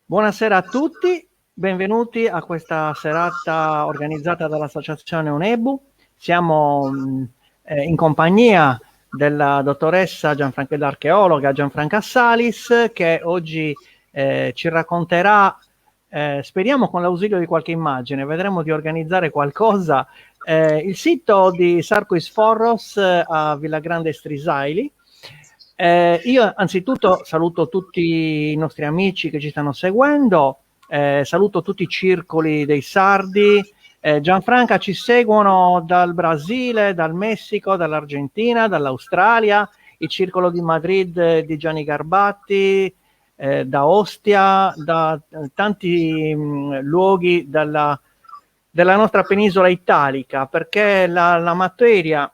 Buonasera a tutti, benvenuti a questa serata organizzata dall'Associazione UNEBU. Siamo in compagnia della dottoressa Gianfranca, archeologa Gianfranca Salis, che oggi ci racconterà, speriamo con l'ausilio di qualche immagine, vedremo di organizzare qualcosa, il sito di Sarcois Forros a Villagrande Strisaili. Io anzitutto saluto tutti i nostri amici che ci stanno seguendo, saluto tutti i circoli dei sardi. Gianfranca, ci seguono dal Brasile, dal Messico, dall'Argentina, dall'Australia, il circolo di Madrid di Gianni Garbatti, da Ostia, da tanti luoghi della nostra penisola italica, perché la materia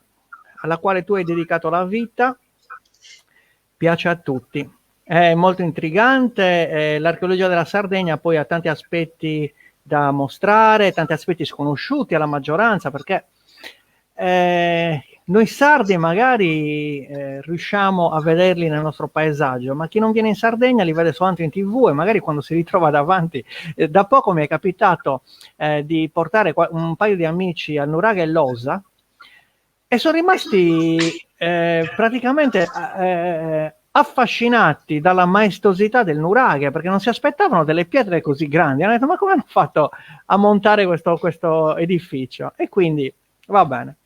alla quale tu hai dedicato la vita piace a tutti. È molto intrigante, l'archeologia della Sardegna poi ha tanti aspetti da mostrare, tanti aspetti sconosciuti alla maggioranza, perché noi sardi magari riusciamo a vederli nel nostro paesaggio, ma chi non viene in Sardegna li vede soltanto in TV e magari quando si ritrova davanti. Da poco mi è capitato di portare un paio di amici al Nuraga e Losa e sono rimasti praticamente affascinati dalla maestosità del nuraghe, perché non si aspettavano delle pietre così grandi. Hanno detto: ma come hanno fatto a montare questo edificio? E quindi va bene.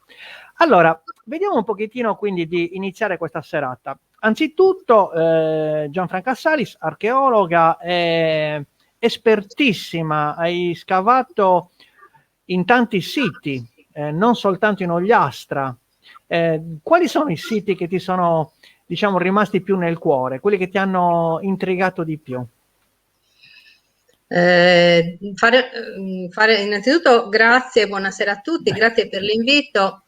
Allora, vediamo un pochettino quindi di iniziare questa serata. Anzitutto Gianfranca Salis, archeologa, espertissima, hai scavato in tanti siti, non soltanto in Ogliastra. Quali sono i siti che ti sono, diciamo, rimasti più nel cuore, quelli che ti hanno intrigato di più? Innanzitutto grazie, buonasera a tutti, grazie per l'invito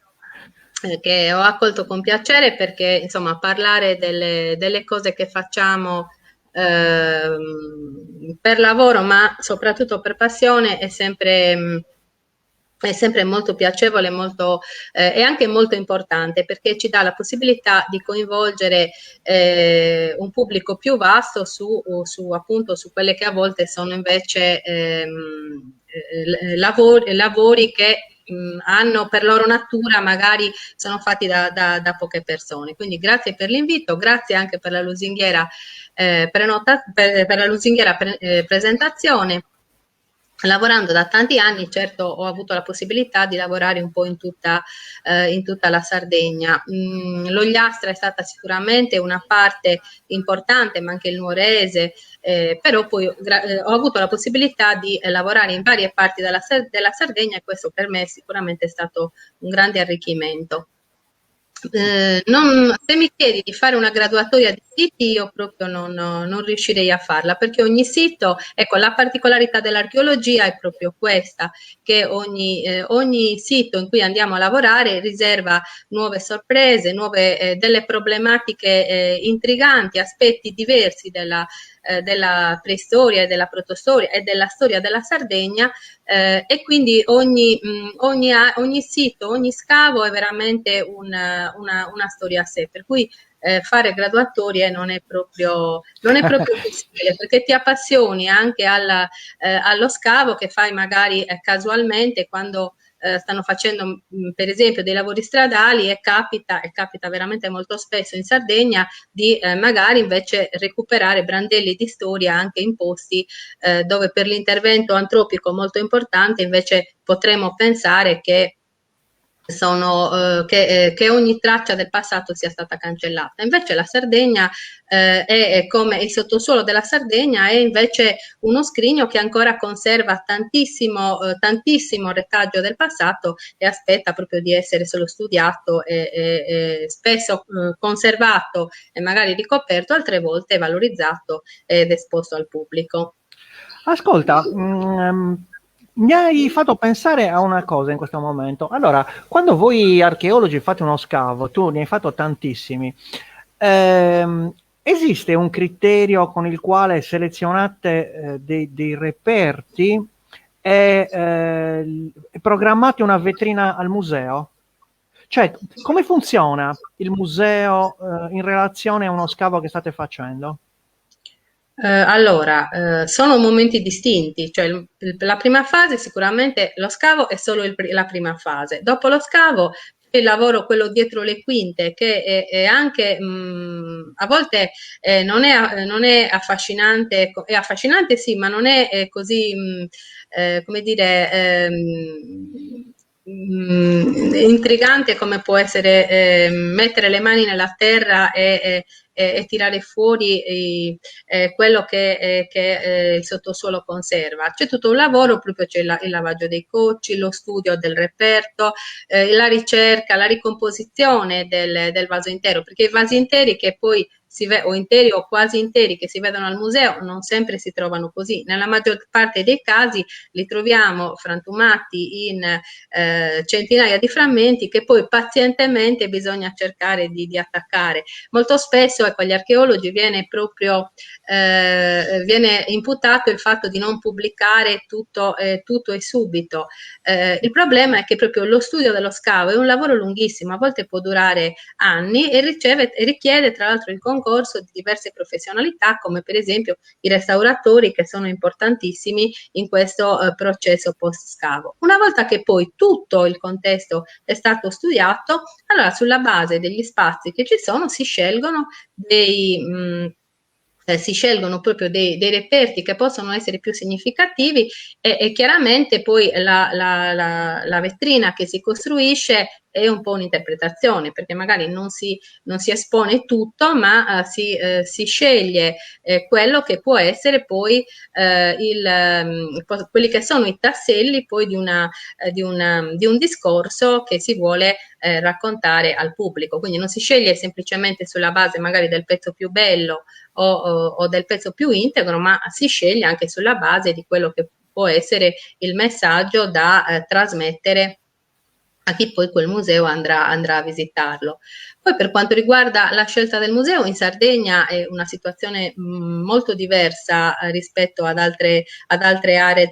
che ho accolto con piacere perché insomma parlare delle cose che facciamo per lavoro ma soprattutto per passione è sempre molto piacevole, e anche molto importante perché ci dà la possibilità di coinvolgere un pubblico più vasto appunto su quelle che a volte sono invece lavori che hanno per loro natura magari sono fatti da poche persone. Quindi grazie per l'invito, grazie anche per la lusinghiera presentazione. Lavorando da tanti anni, certo ho avuto la possibilità di lavorare un po' in tutta la Sardegna. L'Ogliastra è stata sicuramente una parte importante, ma anche il Nuorese, però poi ho avuto la possibilità di lavorare in varie parti della Sardegna e questo per me sicuramente è stato un grande arricchimento. Se mi chiedi di fare una graduatoria di siti, io proprio non riuscirei a farla, perché ogni sito, ecco, la particolarità dell'archeologia è proprio questa, che ogni sito in cui andiamo a lavorare riserva nuove sorprese, delle problematiche intriganti, aspetti diversi della preistoria e della protostoria e della storia della Sardegna, e quindi ogni sito, ogni scavo è veramente una storia a sé, per cui fare graduatorie non è proprio possibile, perché ti appassioni anche allo scavo che fai magari casualmente quando stanno facendo per esempio dei lavori stradali e capita veramente molto spesso in Sardegna di magari invece recuperare brandelli di storia anche in posti dove per l'intervento antropico molto importante invece potremmo pensare che che ogni traccia del passato sia stata cancellata. Invece la Sardegna è come il sottosuolo della Sardegna è invece uno scrigno che ancora conserva tantissimo retaggio del passato e aspetta proprio di essere solo studiato e spesso conservato e magari ricoperto, altre volte valorizzato ed esposto al pubblico. Ascolta, mi hai fatto pensare a una cosa in questo momento. Allora, quando voi archeologi fate uno scavo, tu ne hai fatto tantissimi, esiste un criterio con il quale selezionate dei reperti e programmate una vetrina al museo? Cioè, come funziona il museo in relazione a uno scavo che state facendo? Allora, sono momenti distinti, cioè la prima fase sicuramente lo scavo è solo la prima fase. Dopo lo scavo c'è il lavoro, quello dietro le quinte, che è anche a volte non è affascinante, è affascinante sì, ma non è così, come dire, intrigante come può essere mettere le mani nella terra e tirare fuori quello che il sottosuolo conserva. C'è tutto un lavoro, proprio c'è il lavaggio dei cocci, lo studio del reperto, la ricerca, la ricomposizione del vaso intero, perché i vasi interi che poi o interi o quasi interi che si vedono al museo non sempre si trovano così. Nella maggior parte dei casi li troviamo frantumati in centinaia di frammenti che poi pazientemente bisogna cercare di attaccare. Molto spesso ecco, agli archeologi viene proprio viene imputato il fatto di non pubblicare tutto e subito. Il problema è che proprio lo studio dello scavo è un lavoro lunghissimo, a volte può durare anni e richiede tra l'altro il concorso di diverse professionalità, come per esempio i restauratori, che sono importantissimi in questo processo post-scavo. Una volta che poi tutto il contesto è stato studiato, allora sulla base degli spazi che ci sono si scelgono proprio dei reperti che possono essere più significativi e chiaramente poi la vetrina che si costruisce è un po' un'interpretazione, perché magari non si espone tutto, ma si sceglie quello che può essere poi quelli che sono i tasselli poi di un discorso che si vuole raccontare al pubblico. Quindi non si sceglie semplicemente sulla base magari del pezzo più bello o del pezzo più integro, ma si sceglie anche sulla base di quello che può essere il messaggio da trasmettere a chi poi quel museo andrà a visitarlo. Poi per quanto riguarda la scelta del museo, in Sardegna è una situazione molto diversa rispetto ad altre aree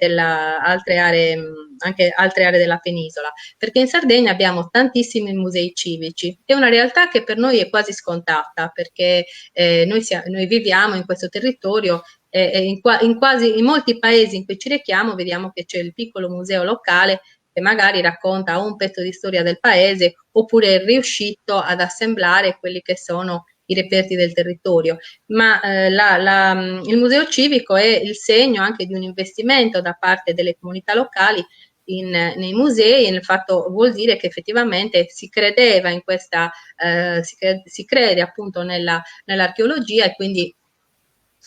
anche altre aree della penisola, perché in Sardegna abbiamo tantissimi musei civici. È una realtà che per noi è quasi scontata, perché noi viviamo in questo territorio in molti paesi in cui ci rechiamo vediamo che c'è il piccolo museo locale che magari racconta un pezzo di storia del paese oppure è riuscito ad assemblare quelli che sono i reperti del territorio. Ma il museo civico è il segno anche di un investimento da parte delle comunità locali nei musei, e il fatto vuol dire che effettivamente si credeva in questa, si crede appunto nell'archeologia e quindi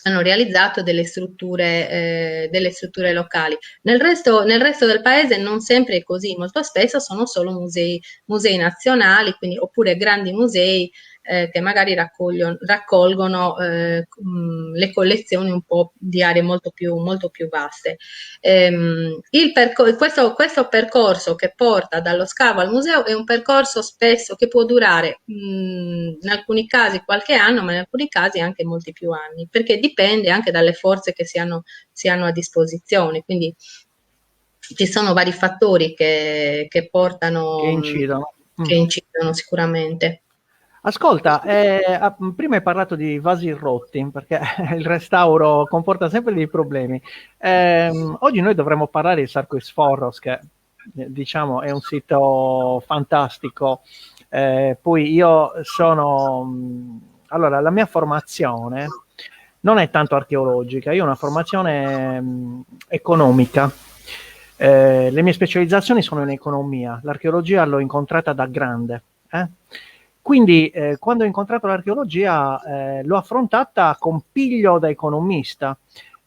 hanno realizzato delle strutture locali. Nel resto del paese non sempre è così, molto spesso sono solo musei nazionali, quindi, oppure grandi musei che magari raccolgono le collezioni un po' di aree molto più vaste. Questo percorso che porta dallo scavo al museo è un percorso spesso che può durare in alcuni casi qualche anno, ma in alcuni casi anche molti più anni, perché dipende anche dalle forze che si hanno a disposizione. Quindi ci sono vari fattori che che portano, incidono. che incidono sicuramente. Ascolta, prima hai parlato di vasi rotti, perché il restauro comporta sempre dei problemi. Oggi noi dovremmo parlare di Sarcoisforros, che diciamo è un sito fantastico. Poi io allora, la mia formazione non è tanto archeologica, io ho una formazione economica. Le mie specializzazioni sono in economia, l'archeologia l'ho incontrata da grande. Quindi quando ho incontrato l'archeologia l'ho affrontata con piglio da economista.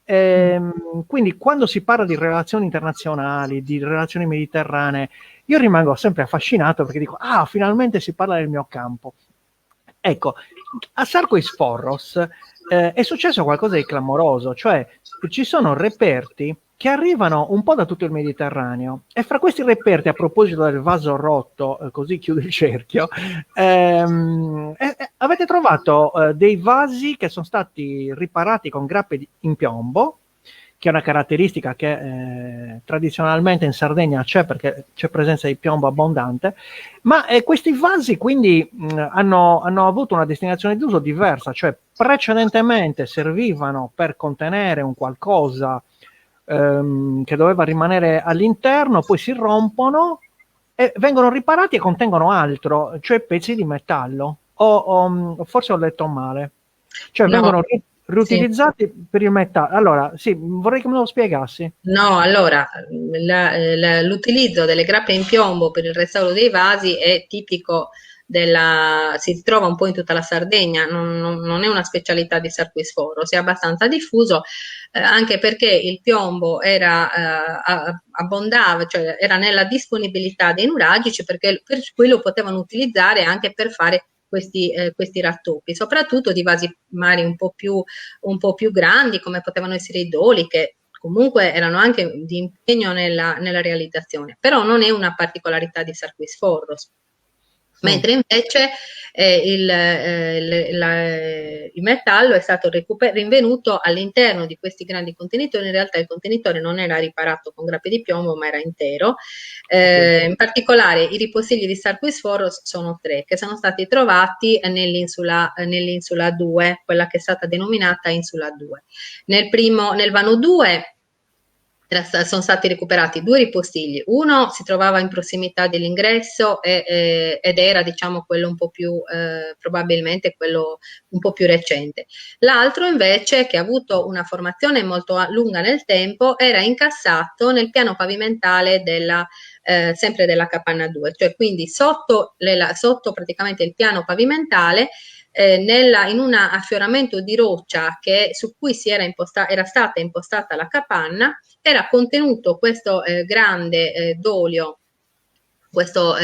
Quindi quando si parla di relazioni internazionali, di relazioni mediterranee, io rimango sempre affascinato perché dico, ah, finalmente si parla del mio campo. Ecco, a Sarcoisforros è successo qualcosa di clamoroso, cioè ci sono reperti che arrivano un po' da tutto il Mediterraneo e fra questi reperti, a proposito del vaso rotto, così chiudo il cerchio, avete trovato dei vasi che sono stati riparati con grappe in piombo, che è una caratteristica che tradizionalmente in Sardegna c'è, perché c'è presenza di piombo abbondante, ma questi vasi quindi hanno avuto una destinazione d'uso diversa, cioè precedentemente servivano per contenere un qualcosa che doveva rimanere all'interno, poi si rompono e vengono riparati e contengono altro, cioè pezzi di metallo, o forse ho letto male, cioè No, vengono sì. riutilizzati per il metallo. Allora, sì, vorrei che me lo spiegassi. No, allora, l'utilizzo delle grappe in piombo per il restauro dei vasi è tipico si trova un po' in tutta la Sardegna, non è una specialità di Sarquisforo, si è abbastanza diffuso, anche perché il piombo abbondava, cioè era nella disponibilità dei nuragici, per cui lo potevano utilizzare anche per fare questi rattoppi, soprattutto di vasi magari un po' più grandi, come potevano essere i doli, che comunque erano anche di impegno nella realizzazione, però non è una particolarità di Sarquisforros. Mm. Mentre invece il metallo è stato rinvenuto all'interno di questi grandi contenitori. In realtà il contenitore non era riparato con grappe di piombo, ma era intero. Ok. In particolare i ripostigli di Sarquisforos sono tre, che sono stati trovati nell'insula 2, quella che è stata denominata Insula 2. Nel vano 2 sono stati recuperati due ripostigli, uno si trovava in prossimità dell'ingresso ed era diciamo quello un po' più, probabilmente quello un po' più recente. L'altro invece, che ha avuto una formazione molto lunga nel tempo, era incassato nel piano pavimentale sempre della capanna 2, cioè quindi sotto praticamente il piano pavimentale, in un affioramento di roccia su cui era stata impostata la capanna, era contenuto questo grande dolio, questo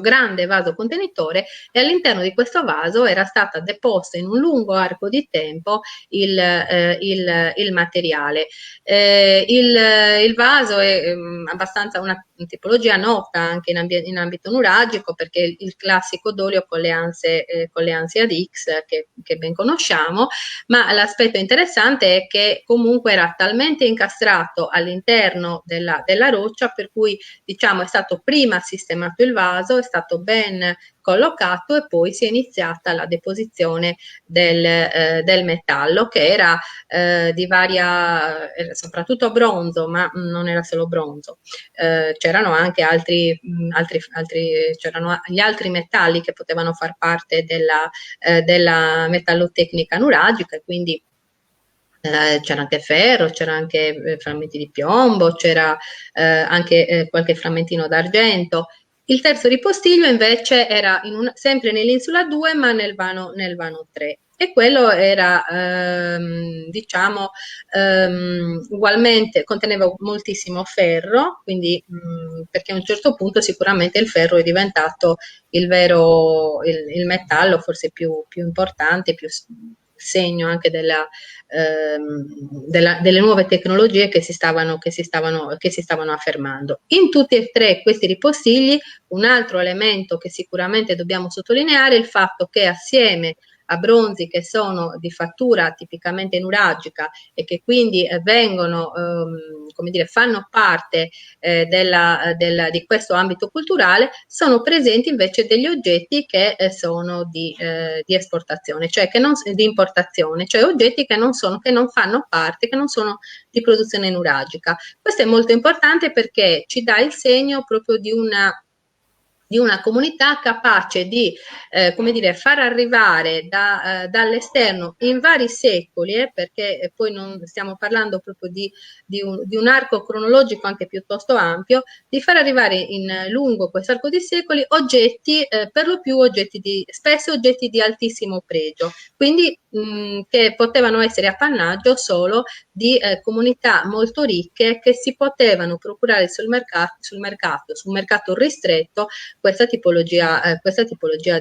grande vaso contenitore, e all'interno di questo vaso era stata deposta in un lungo arco di tempo il materiale. Il vaso è abbastanza una tipologia nota anche in ambito nuragico, perché il classico dolio con le anse ad X che ben conosciamo, ma l'aspetto interessante è che comunque era talmente incastrato all'interno della roccia, per cui diciamo è stato prima sistemato il vaso, è stato ben collocato e poi si è iniziata la deposizione del metallo, che era soprattutto bronzo, ma non era solo bronzo, c'erano anche c'erano gli altri metalli che potevano far parte della metallotecnica nuragica, e quindi c'era anche ferro, c'era anche frammenti di piombo, c'era anche qualche frammentino d'argento. Il terzo ripostiglio invece era sempre nell'insula 2, ma nel vano 3. E quello era, diciamo, ugualmente conteneva moltissimo ferro, quindi perché a un certo punto sicuramente il ferro è diventato il metallo forse più importante, più segno anche delle nuove tecnologie che si stavano affermando. In tutti e tre questi ripostigli, un altro elemento che sicuramente dobbiamo sottolineare è il fatto che, assieme a bronzi che sono di fattura tipicamente nuragica e che quindi come dire, fanno parte di questo ambito culturale, sono presenti invece degli oggetti che sono di esportazione, cioè di importazione, cioè oggetti che non fanno parte, che non sono di produzione nuragica. Questo è molto importante perché ci dà il segno proprio di una comunità capace di come dire, far arrivare dall'esterno in vari secoli, perché poi non stiamo parlando proprio di un arco cronologico anche piuttosto ampio, di far arrivare lungo questo arco di secoli oggetti, per lo più spesso oggetti di altissimo pregio, quindi che potevano essere appannaggio solo di comunità molto ricche, che si potevano procurare sul mercato ristretto questa tipologia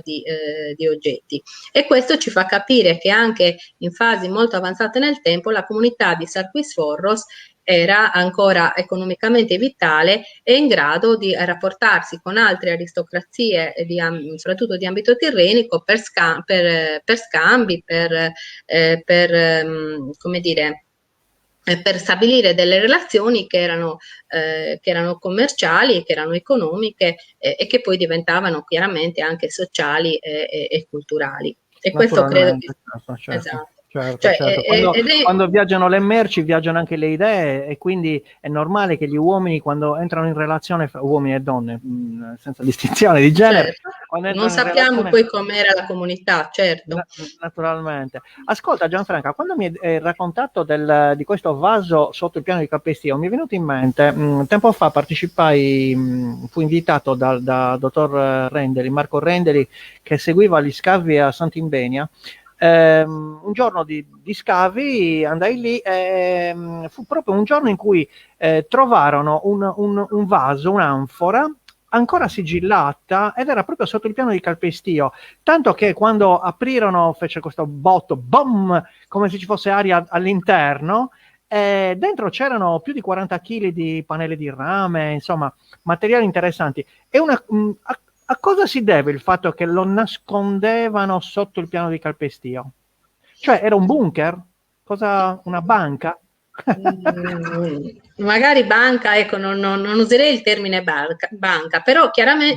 di oggetti. E questo ci fa capire che anche in fasi molto avanzate nel tempo la comunità di Sarquisforros era ancora economicamente vitale e in grado di rapportarsi con altre aristocrazie, soprattutto di ambito tirrenico, per scambi, come dire, per stabilire delle relazioni che erano commerciali, che erano economiche e che poi diventavano chiaramente anche sociali e culturali. E questo credo che... Naturalmente, certo, certo, Esatto. certo, Cioè, certo. ed è... Quando viaggiano le merci, viaggiano anche le idee e quindi è normale che gli uomini, quando entrano in relazione, uomini e donne, senza distinzione di genere, Certo, quando non entrano in sappiamo relazione... poi com'era la comunità, certo. Naturalmente. Ascolta Gianfranca, quando mi hai raccontato di questo vaso sotto il piano di Capestio, mi è venuto in mente, tempo fa partecipai, fui invitato da dottor Rendeli, Marco Rendeli, che seguiva gli scavi a Sant'Imbenia. Un giorno di scavi andai lì e fu proprio un giorno in cui trovarono un vaso, un'anfora, ancora sigillata ed era proprio sotto il piano di Calpestio. Tanto che quando aprirono fece questo botto, boom, come se ci fosse aria all'interno, e dentro c'erano più di 40 kg di pannelli di rame, insomma, materiali interessanti. A cosa si deve il fatto che lo nascondevano sotto il piano di Calpestio? Cioè, era un bunker? Cosa, una banca? Magari banca, ecco, non userei il termine banca, però,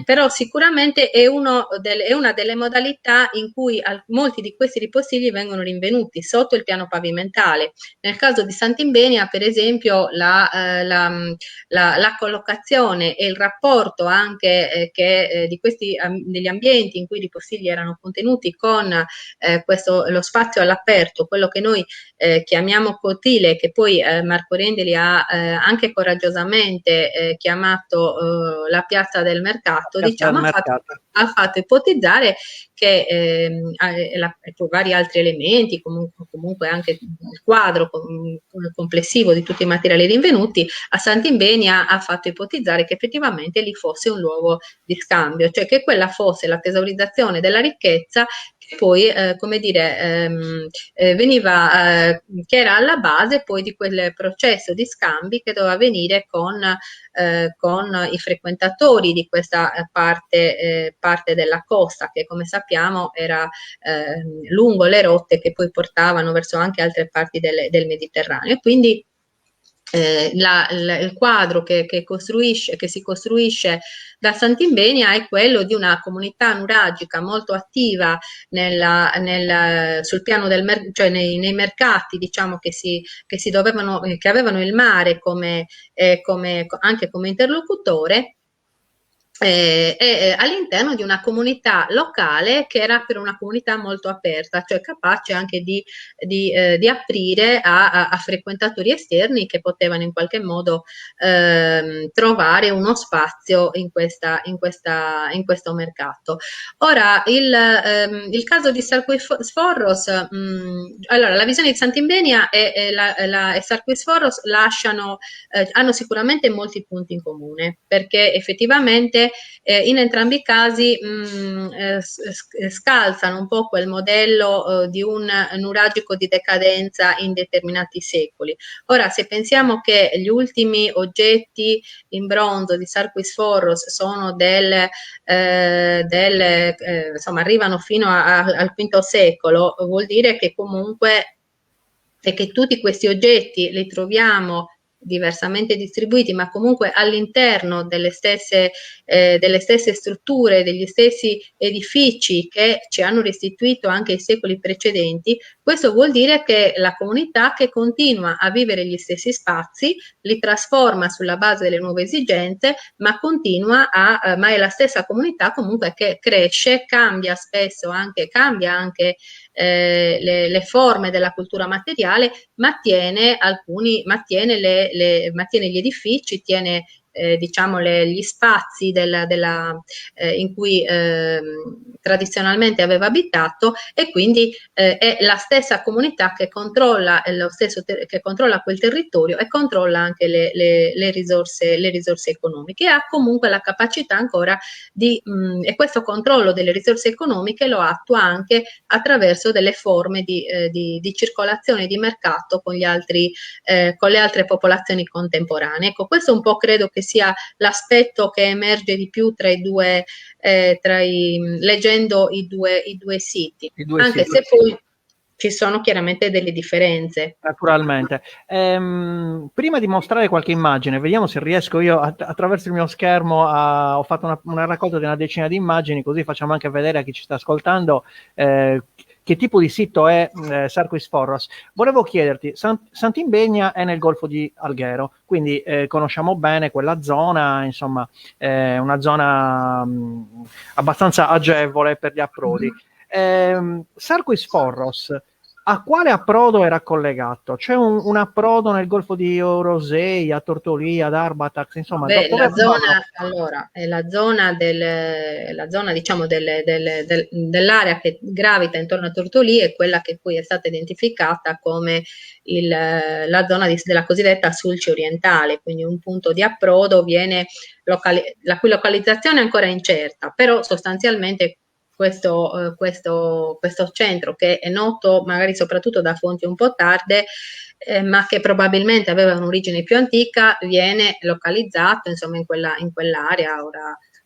però sicuramente è è una delle modalità in cui molti di questi riposigli vengono rinvenuti sotto il piano pavimentale. Nel caso di Sant'Imbenia, per esempio, la collocazione e il rapporto anche di questi degli ambienti in cui i riposigli erano contenuti con lo spazio all'aperto, quello che noi chiamiamo cortile, che poi Marco Rendeli ha anche coraggiosamente chiamato la piazza del mercato, Piazza del diciamo, mercato. ha fatto ipotizzare che vari altri elementi, comunque anche il quadro complessivo di tutti i materiali rinvenuti, a Sant'Imbenia ha fatto ipotizzare che effettivamente lì fosse un luogo di scambio, cioè che quella fosse la tesaurizzazione della ricchezza che poi, come dire, che era alla base poi di quel processo di scambi che doveva avvenire con i frequentatori di questa parte della costa, che come sappiamo era lungo le rotte che poi portavano verso anche altre parti del Mediterraneo. E quindi il quadro che si costruisce da Sant'Imbenia è quello di una comunità nuragica molto attiva sul piano cioè nei mercati, diciamo, che avevano il mare anche come interlocutore. All'interno di una comunità locale che era per una comunità molto aperta, cioè capace anche di aprire a frequentatori esterni che potevano in qualche modo trovare uno spazio in questo mercato. Ora, il caso di Sarquisforos, allora la visione di Sant'Imbenia e Sarquisforos hanno sicuramente molti punti in comune, perché effettivamente in entrambi i casi scalzano un po' quel modello di un nuragico di decadenza in determinati secoli. Ora, se pensiamo che gli ultimi oggetti in bronzo di Sarquisforos sono insomma, arrivano fino al V secolo, vuol dire che comunque è che tutti questi oggetti li troviamo diversamente distribuiti, ma comunque all'interno delle stesse strutture, degli stessi edifici che ci hanno restituito anche i secoli precedenti. Questo vuol dire che la comunità che continua a vivere gli stessi spazi, li trasforma sulla base delle nuove esigenze, ma ma è la stessa comunità comunque che cresce, cambia anche le forme della cultura materiale, mantiene gli edifici, tiene diciamo gli spazi in cui tradizionalmente aveva abitato, e quindi è la stessa comunità che controlla che controlla quel territorio e controlla anche le risorse economiche, e ha comunque la capacità ancora e questo controllo delle risorse economiche lo attua anche attraverso delle forme di circolazione di mercato con le altre popolazioni contemporanee. Ecco, questo un po' credo che sia l'aspetto che emerge di più leggendo i due siti. I due Anche siti. se poi ci sono chiaramente delle differenze. Naturalmente. Prima di mostrare qualche immagine, vediamo se riesco io attraverso il mio schermo ho fatto una raccolta di una decina di immagini, così facciamo anche vedere a chi ci sta ascoltando che tipo di sito è Sarquis Forros. Volevo chiederti, Sant'Imbegna è nel Golfo di Alghero, quindi conosciamo bene quella zona, insomma, una zona abbastanza agevole per gli approdi. Sarquis Forros, a quale approdo era collegato? C'è un approdo nel Golfo di Orosei, a Tortolì, ad Arbatax, insomma, Beh, dove la arrivavano? zona, allora, è la zona diciamo dell'area che gravita intorno a Tortolì è quella che poi è stata identificata come la zona della cosiddetta Sulci orientale, quindi un punto di approdo la cui localizzazione è ancora incerta, però sostanzialmente questo centro, che è noto magari soprattutto da fonti un po' tarde, ma che probabilmente aveva un'origine più antica, viene localizzato insomma in quell'area,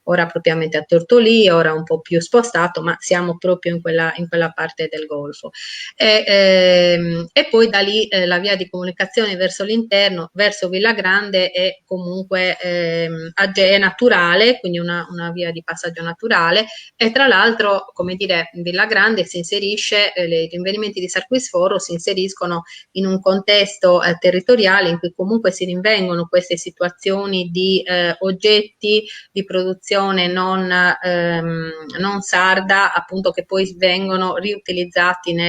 ora propriamente a Tortolì, ora un po' più spostato, ma siamo proprio in quella parte del Golfo. E poi da lì la via di comunicazione verso l'interno, verso Villa Grande, è comunque è naturale, quindi una via di passaggio naturale, e tra l'altro, come dire, Villa Grande si inserisce, gli rinvenimenti di Sarquisforo si inseriscono in un contesto territoriale in cui comunque si rinvengono queste situazioni di oggetti di produzione non sarda, appunto, che poi vengono riutilizzati in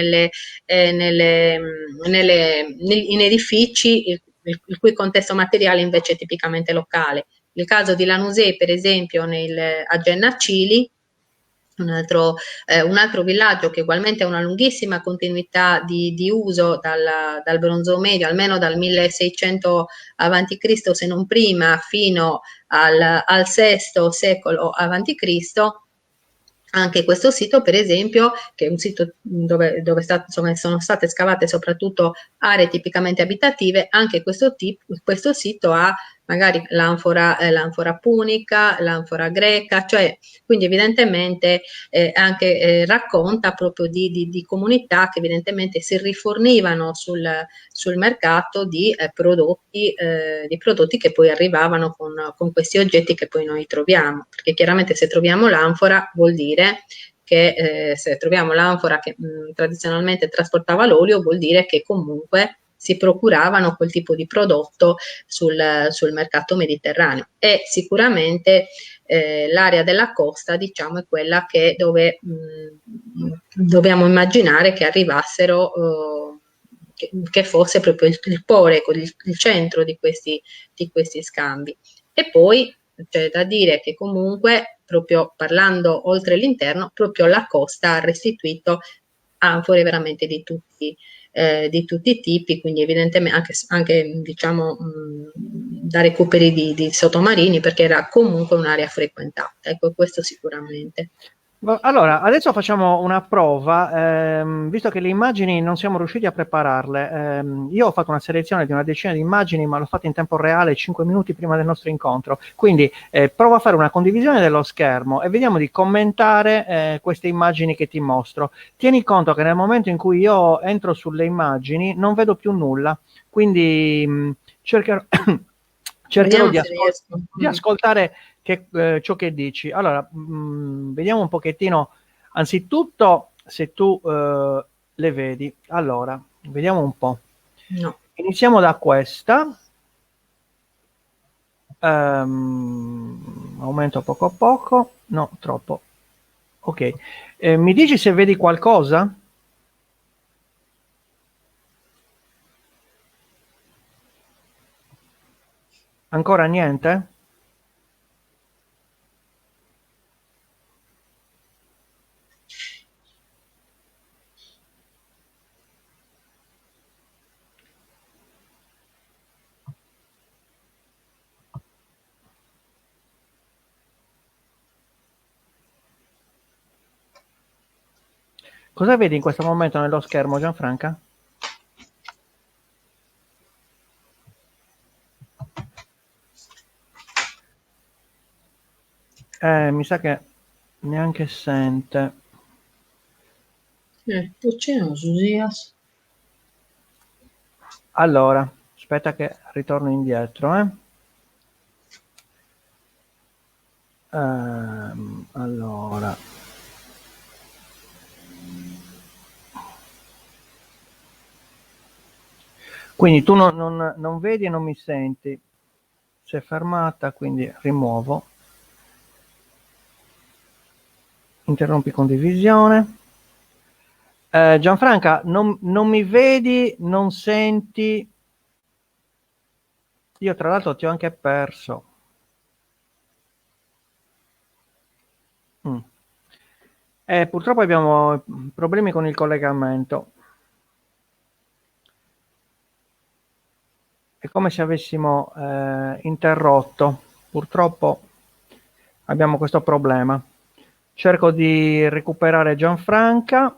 edifici il cui contesto materiale invece è tipicamente locale. Il caso di Lanusei, per esempio, a Gennacili, un altro villaggio che ugualmente ha una lunghissima continuità di uso dal Bronzo Medio, almeno dal 1600 a.C., se non prima, fino al VI secolo a.C. Anche questo sito, per esempio, che è un sito dove sono state scavate soprattutto aree tipicamente abitative, anche questo sito ha magari l'anfora punica, l'anfora greca, cioè quindi evidentemente anche racconta proprio di comunità che evidentemente si rifornivano sul mercato di prodotti che poi arrivavano con questi oggetti che poi noi troviamo, perché chiaramente se troviamo l'anfora vuol dire che se troviamo l'anfora che tradizionalmente trasportava l'olio, vuol dire che comunque si procuravano quel tipo di prodotto sul mercato mediterraneo, e sicuramente l'area della costa, diciamo, è quella dove dobbiamo immaginare che arrivassero, che fosse proprio il polo, il centro di questi scambi. E poi c'è da dire che comunque, proprio parlando oltre l'interno, proprio la costa ha restituito anfore veramente di tutti i tipi, quindi evidentemente anche diciamo da recuperi di sottomarini, perché era comunque un'area frequentata, ecco, questo sicuramente. Allora, adesso facciamo una prova, visto che le immagini non siamo riusciti a prepararle. Io ho fatto una selezione di una decina di immagini, ma l'ho fatta in tempo reale 5 minuti prima del nostro incontro. Quindi provo a fare una condivisione dello schermo e vediamo di commentare queste immagini che ti mostro. Tieni conto che nel momento in cui io entro sulle immagini non vedo più nulla, quindi cercherò, cercherò di ascoltare ciò che dici. Allora, vediamo un pochettino, anzitutto se tu le vedi. Allora, vediamo un po'. No. Iniziamo da questa. Aumento poco a poco. No, troppo. Ok. Mi dici se vedi qualcosa? Ancora niente? Cosa vedi in questo momento nello schermo, Gianfranca? Mi sa che neanche sente. Tu c'è uno Susias? Allora, aspetta che ritorno indietro, allora. Quindi tu non vedi e non mi senti. Si è fermata, quindi rimuovo. Interrompi condivisione. Gianfranca, non mi vedi, non senti. Io tra l'altro ti ho anche perso. Purtroppo abbiamo problemi con il collegamento. È come se avessimo interrotto. Purtroppo abbiamo questo problema. Cerco di recuperare Gianfranca.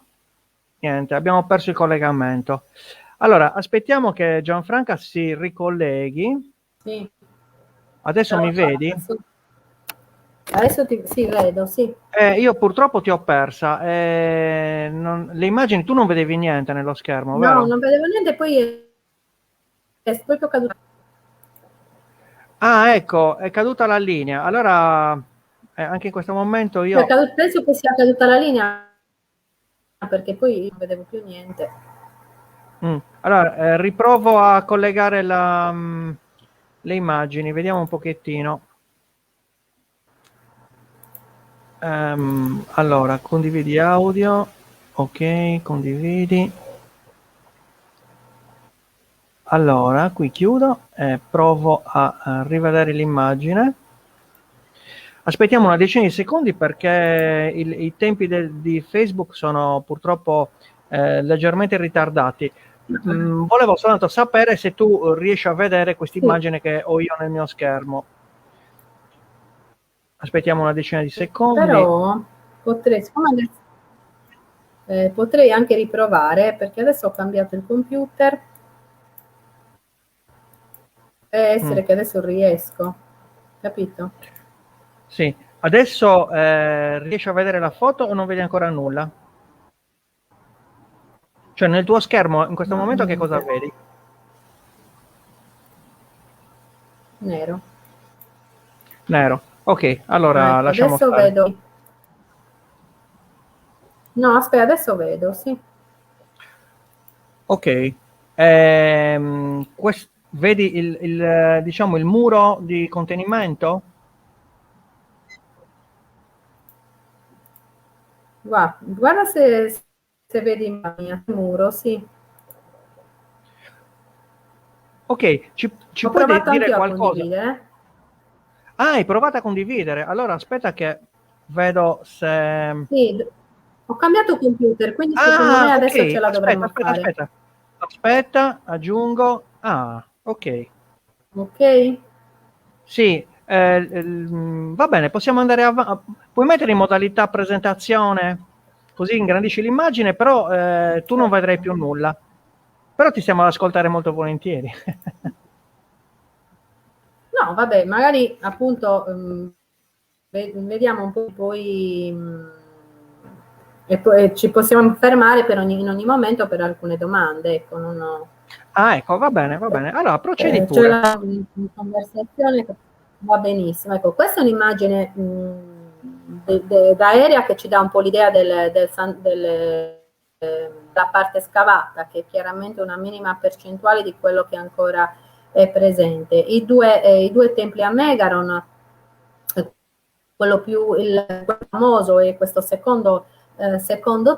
Niente, abbiamo perso il collegamento. Allora, aspettiamo che Gianfranca si ricolleghi. Sì. Adesso mi vedi? Adesso sì, vedo, sì. Io purtroppo ti ho persa. Le immagini, tu non vedevi niente nello schermo, No, vero? non vedevo niente, poi è proprio caduto. Ah, ecco, è caduta la linea. Allora, anche in questo momento io... Penso che sia caduta la linea, perché poi non vedevo più niente. Allora, riprovo a collegare le immagini, vediamo un pochettino. Allora, condividi audio. Ok, condividi. Allora, qui chiudo e provo a rivedere l'immagine. Aspettiamo una decina di secondi perché i tempi di Facebook sono purtroppo leggermente ritardati. Volevo soltanto sapere se tu riesci a vedere questa immagine che ho io nel mio schermo. Aspettiamo una decina di secondi. Però potrei anche riprovare, perché adesso ho cambiato il computer. Essere che adesso riesco, capito? Sì, adesso riesci a vedere la foto o non vedi ancora nulla? Cioè nel tuo schermo in questo momento che cosa vedi? Nero. Nero. Ok, allora Ecco, lasciamo adesso stare. vedo. No, aspetta, adesso vedo, sì. Ok. Vedi diciamo, il muro di contenimento? Guarda se vedi il muro, sì. Ok, ci Ho puoi provato dire anch'io a qualcosa? condividere. Ah, hai provato a condividere. Allora aspetta che vedo se... Sì, ho cambiato computer, quindi secondo me Ah, adesso ok. ce la Aspetta, dovremmo aspetta, fare. aspetta. Aspetta, aggiungo. Ah, ok. Ok? Sì, va bene, possiamo andare avanti. Puoi mettere in modalità presentazione, così ingrandisci l'immagine, però tu non vedrai più Certo. nulla. Però ti stiamo ad ascoltare molto volentieri. No, vabbè, magari appunto vediamo un po' poi e poi ci possiamo fermare in ogni momento per alcune domande, ecco, non ho, Ah, ecco, va bene, va bene. Allora, procedi c'è pure. la conversazione che va benissimo. Ecco, questa è un'immagine d'aerea che ci dà un po' l'idea della parte scavata, che è chiaramente una minima percentuale di quello che ancora è presente. I due templi a Megaron, quello più famoso è questo secondo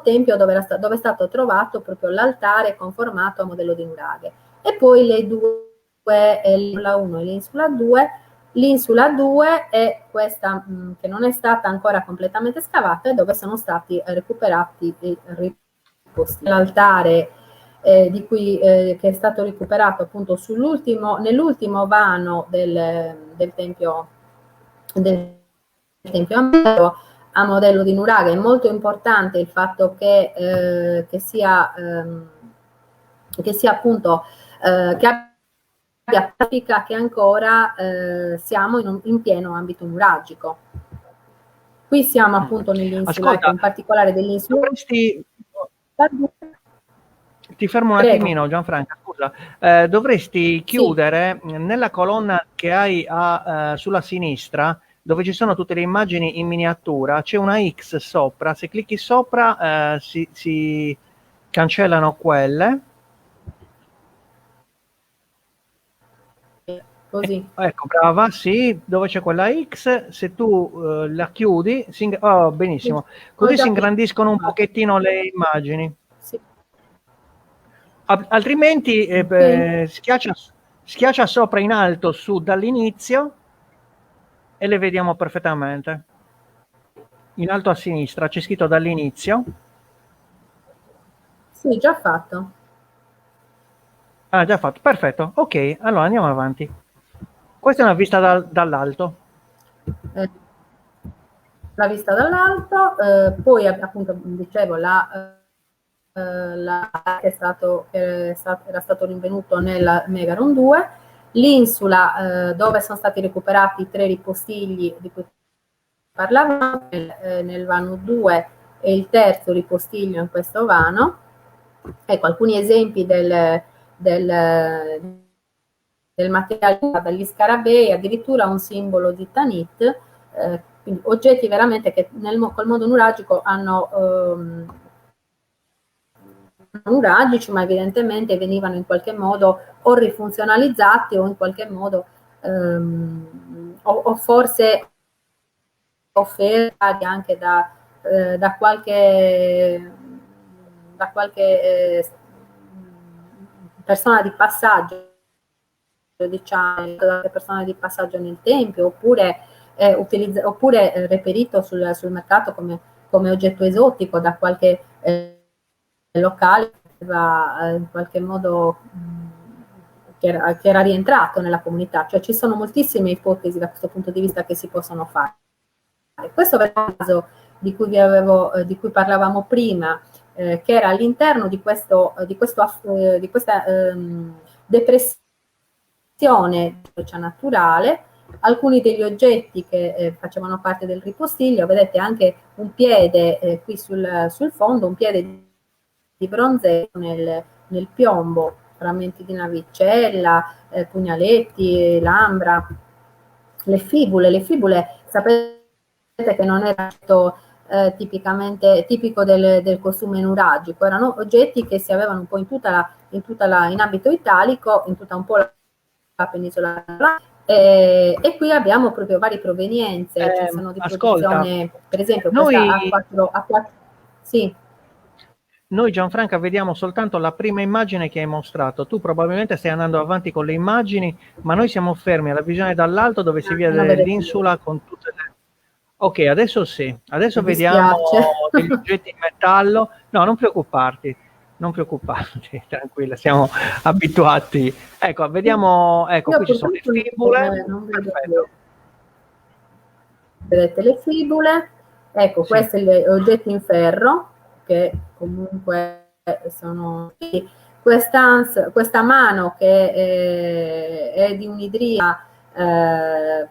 tempio dove è stato trovato proprio l'altare conformato a modello di nuraghe. E poi le due, l'Insula 1 e l'Insula 2. L'Insula 2 è questa che non è stata ancora completamente scavata e dove sono stati recuperati e riposti. L'altare che è stato recuperato appunto nell'ultimo vano del tempio a modello di nuraghe. È molto importante il fatto che sia appunto che abbia pratica che ancora siamo in pieno ambito nuragico. Qui siamo appunto nell'insula, ecco, Ascolta, in particolare dell'insula. dovresti, Ti fermo un Prego. attimino, Gianfranca, scusa. Dovresti chiudere nella colonna che hai sulla sinistra, dove ci sono tutte le immagini in miniatura, c'è una X sopra. Se clicchi sopra si cancellano quelle. Così. Ecco, brava, sì, dove c'è quella X, se tu la chiudi, oh, benissimo, così si ingrandiscono un pochettino le immagini. Sì. Altrimenti Okay. schiaccia sopra in alto su dall'inizio e le vediamo perfettamente. In alto a sinistra c'è scritto dall'inizio. Sì, già fatto. Ah, già fatto, perfetto. Ok, allora andiamo avanti. Questa è una vista dall'alto. La vista dall'alto, poi appunto dicevo era stato rinvenuto nella Megaron 2, l'insula dove sono stati recuperati i 3 ripostigli di cui parlavamo, nel vano 2 e il terzo ripostiglio in questo vano. Ecco alcuni esempi del materiale dagli scarabei, addirittura un simbolo di Tanit, quindi oggetti veramente che col mondo nuragico hanno nuragici, ma evidentemente venivano in qualche modo o rifunzionalizzati o in qualche modo o forse offerti anche da qualche persona di passaggio, diciamo, persona di passaggio nel tempio, oppure reperito sul mercato come oggetto esotico da qualche locale che aveva in qualche modo che era rientrato nella comunità. Cioè ci sono moltissime ipotesi da questo punto di vista che si possono fare. Questo è il caso di cui parlavamo prima, che era all'interno di questa depressione naturale. Alcuni degli oggetti che facevano parte del ripostiglio, vedete anche un piede qui sul fondo, un piede di bronzetto nel piombo, frammenti di navicella, pugnaletti, lambra, le fibule, sapete che non era tipicamente tipico del costume nuragico, erano oggetti che si avevano un po' in ambito italico, in tutta un po' la penisola. E qui abbiamo proprio varie provenienze, ci sono di produzione, per esempio questa A4, sì. Noi Gianfranca vediamo soltanto la prima immagine che hai mostrato, tu probabilmente stai andando avanti con le immagini, ma noi siamo fermi alla visione dall'alto dove si vede l'insula con tutte le... Ok, adesso sì, adesso vediamo degli oggetti in metallo, no non preoccuparti, tranquilla, siamo abituati. Ecco, vediamo, ecco qui ci sono le fibule, perfetto. Vedete le fibule, ecco sì. Questi oggetti in ferro che comunque sono questa mano che è di un'idria che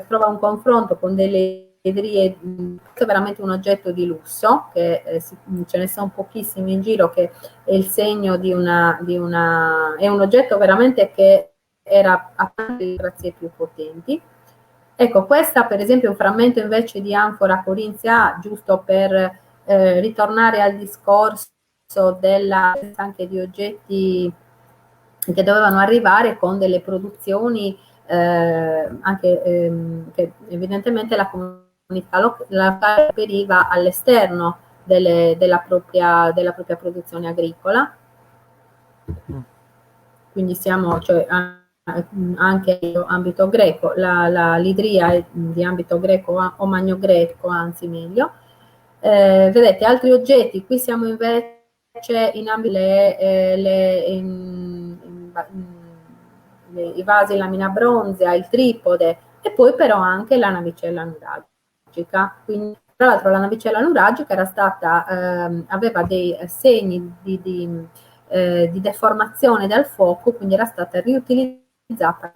trova un confronto con delle idrie, questo è veramente un oggetto di lusso che ce ne sono pochissimi in giro, che è il segno è un oggetto veramente che era a parte di grazie più potenti. Ecco, questa per esempio è un frammento invece di anfora corinzia, giusto per ritornare al discorso anche di oggetti che dovevano arrivare con delle produzioni anche che evidentemente la comunità locale reperiva all'esterno della propria produzione agricola. Quindi siamo, cioè, anche in ambito greco, l'idria è di ambito greco o magno-greco, anzi meglio. Vedete altri oggetti, qui siamo invece in ambito i vasi in lamina bronzea, il tripode e poi però anche la navicella nuragica. Quindi, tra l'altro la navicella nuragica era stata, aveva dei segni di deformazione dal fuoco, quindi era stata riutilizzata.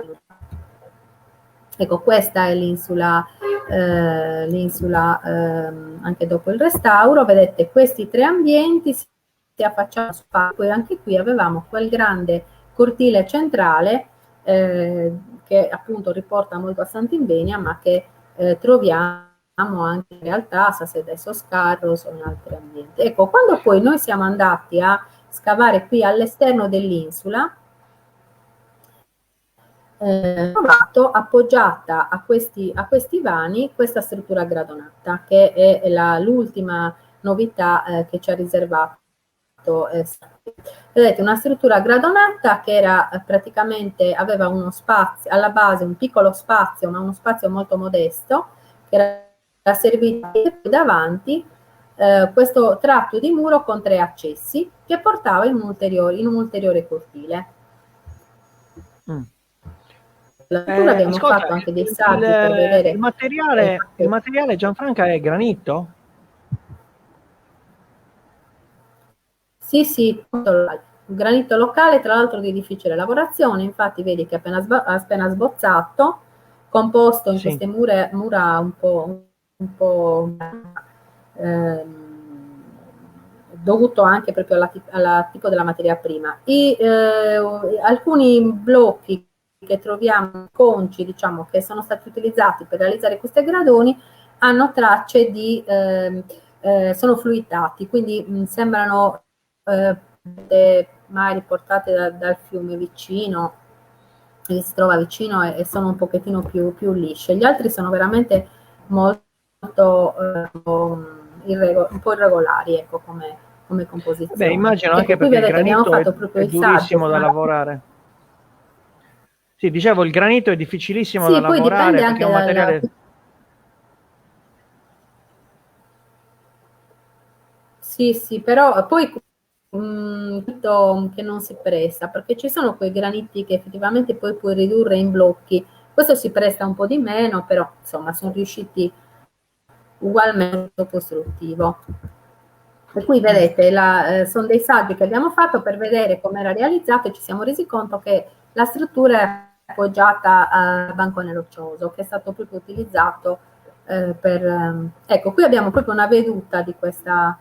Ecco, questa è l'insula anche dopo il restauro. Vedete, questi tre ambienti affacciava su poi anche qui avevamo quel grande cortile centrale che appunto riporta molto a Sant'Invenia, ma che troviamo anche in realtà a Sassè d'Esso Scarros o in altri ambienti. Ecco, quando poi noi siamo andati a scavare qui all'esterno dell'insula, trovato appoggiata a questi vani questa struttura gradonata, che è l'ultima novità che ci ha riservato. Vedete, una struttura gradonata che era praticamente, aveva uno spazio, alla base un piccolo spazio, ma uno spazio molto modesto, che era servito davanti questo tratto di muro con 3 accessi che portava in un ulteriore cortile. Abbiamo ascolta, fatto anche dei saggi per vedere il materiale Gianfranca è granito? Sì, granito locale, tra l'altro di difficile lavorazione, infatti vedi che appena sbozzato, composto in queste mura un po' dovuto anche proprio alla tipo della materia prima. Alcuni blocchi che troviamo, conci, diciamo, che sono stati utilizzati per realizzare questi gradoni, hanno tracce di sono fluitati, quindi sembrano mai riportate dal fiume vicino, che si trova vicino e sono un pochettino più lisce. Gli altri sono veramente molto un po' irregolari, ecco, come composizione. Beh, immagino ecco, anche perché il granito è durissimo da lavorare. Sì, dicevo, il granito è difficilissimo da lavorare perché è un materiale... Sì, però poi che non si presta, perché ci sono quei graniti che effettivamente poi puoi ridurre in blocchi. Questo si presta un po' di meno, però insomma sono riusciti ugualmente costruttivo. Per cui vedete, sono dei saggi che abbiamo fatto per vedere come era realizzato e ci siamo resi conto che la struttura è appoggiata a bancone roccioso, che è stato proprio utilizzato ecco, qui abbiamo proprio una veduta di questa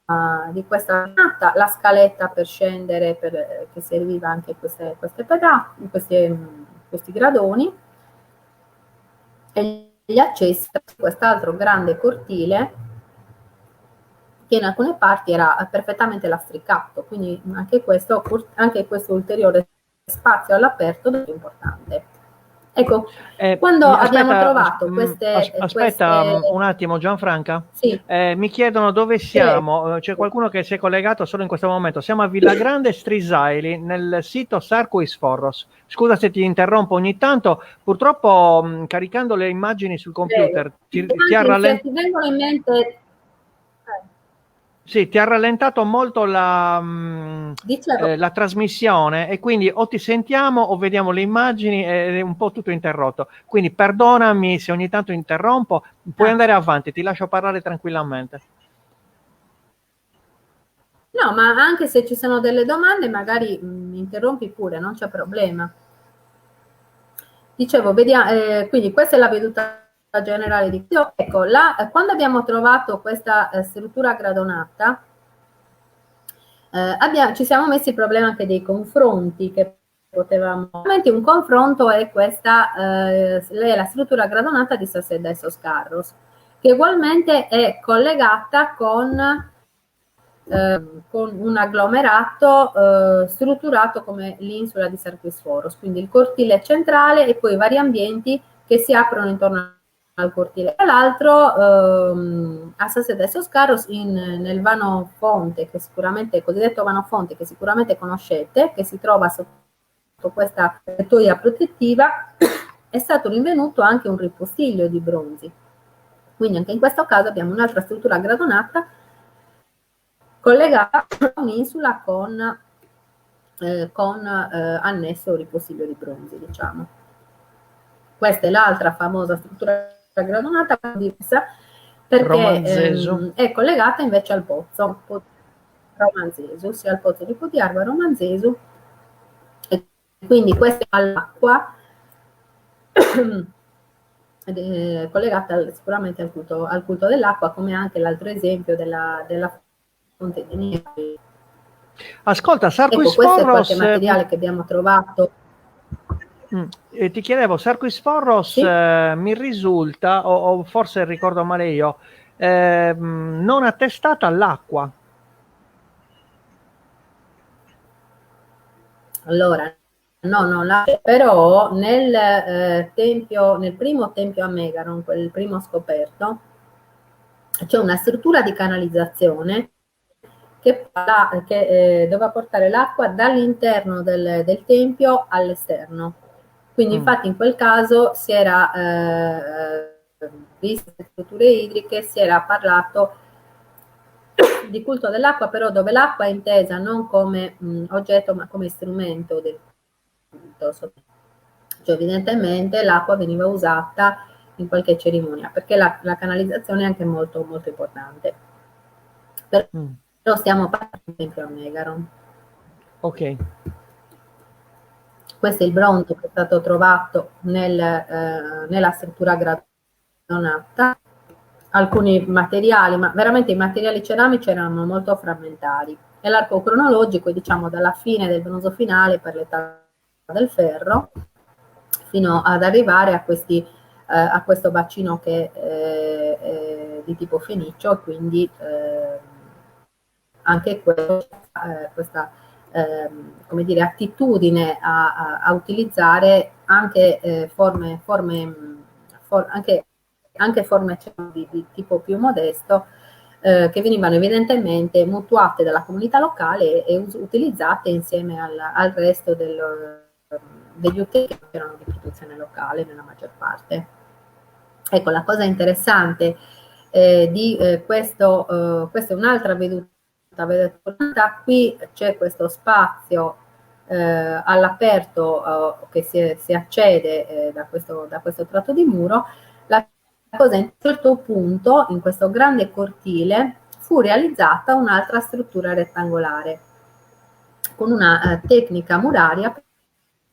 pianta, la scaletta per scendere che serviva anche questi gradoni e gli accessi a quest'altro grande cortile che in alcune parti era perfettamente lastricato, quindi anche questo ulteriore spazio all'aperto è importante. Ecco, quando abbiamo trovato Aspetta un attimo, Gianfranca. Sì. Mi chiedono dove siamo. C'è qualcuno che si è collegato solo in questo momento. Siamo a Villagrande Strisaili, nel sito Sarquis Forros. Scusa se ti interrompo ogni tanto. Purtroppo, caricando le immagini sul computer, ti ha rallentato. Se ti vengono in mente... Sì, ti ha rallentato molto la trasmissione e quindi o ti sentiamo o vediamo le immagini ed è un po' tutto interrotto. Quindi perdonami se ogni tanto interrompo, puoi andare avanti, ti lascio parlare tranquillamente. No, ma anche se ci sono delle domande magari mi interrompi pure, non c'è problema. Dicevo, vediamo, quindi questa è la veduta generale di ecco, quando abbiamo trovato questa struttura gradonata ci siamo messi il problema anche dei confronti che potevamo. Un confronto è questa la struttura gradonata di Sassè d'Esso Scarros, che ugualmente è collegata con un agglomerato strutturato come l'insula di Sarquis Foros, quindi il cortile centrale e poi i vari ambienti che si aprono intorno al cortile. Tra l'altro a Sassè d'Esso Scarros nel vano fonte, che sicuramente, cosiddetto vano fonte, che sicuramente conoscete, che si trova sotto questa tettoia protettiva, è stato rinvenuto anche un ripostiglio di bronzi. Quindi anche in questo caso abbiamo un'altra struttura gradonata collegata a un'insula con annesso ripostiglio di bronzi, diciamo. Questa è l'altra famosa struttura gradonata perché è collegata invece al pozzo Romanzesu, sia al pozzo di Podiargo a Romanzesu, e quindi questa è all'acqua collegata sicuramente al culto dell'acqua, come anche l'altro esempio della fonte di energia. Ascolta, Ecco, questo è qualche materiale che abbiamo trovato. Ti chiedevo, Sarquis Forros, sì? mi risulta, o forse ricordo male io, non attestata all'acqua. Allora, no, però nel primo tempio a Megaron, quel primo scoperto, c'è una struttura di canalizzazione che doveva portare l'acqua dall'interno del tempio all'esterno. Quindi infatti in quel caso si era viste le strutture idriche, si era parlato di culto dell'acqua, però dove l'acqua è intesa non come oggetto ma come strumento del culto. Cioè evidentemente l'acqua veniva usata in qualche cerimonia, perché la canalizzazione è anche molto, molto importante. Però stiamo parlando di Tempio a Megaron. Ok. Questo è il bronzo che è stato trovato nella struttura gradonata. Alcuni materiali, ma veramente i materiali ceramici erano molto frammentari. E l'arco cronologico è diciamo dalla fine del bronzo finale per l'età del ferro fino ad arrivare a questo bacino che è di tipo fenicio e quindi anche questa come dire, attitudine a utilizzare anche anche forme di tipo più modesto che venivano evidentemente mutuate dalla comunità locale e utilizzate insieme al resto degli utenti che erano di produzione locale nella maggior parte. Ecco, la cosa interessante di questa è un'altra veduta, qui c'è questo spazio all'aperto che si accede da questo tratto di muro. La cosa a un certo punto, in questo grande cortile, fu realizzata un'altra struttura rettangolare con una tecnica muraria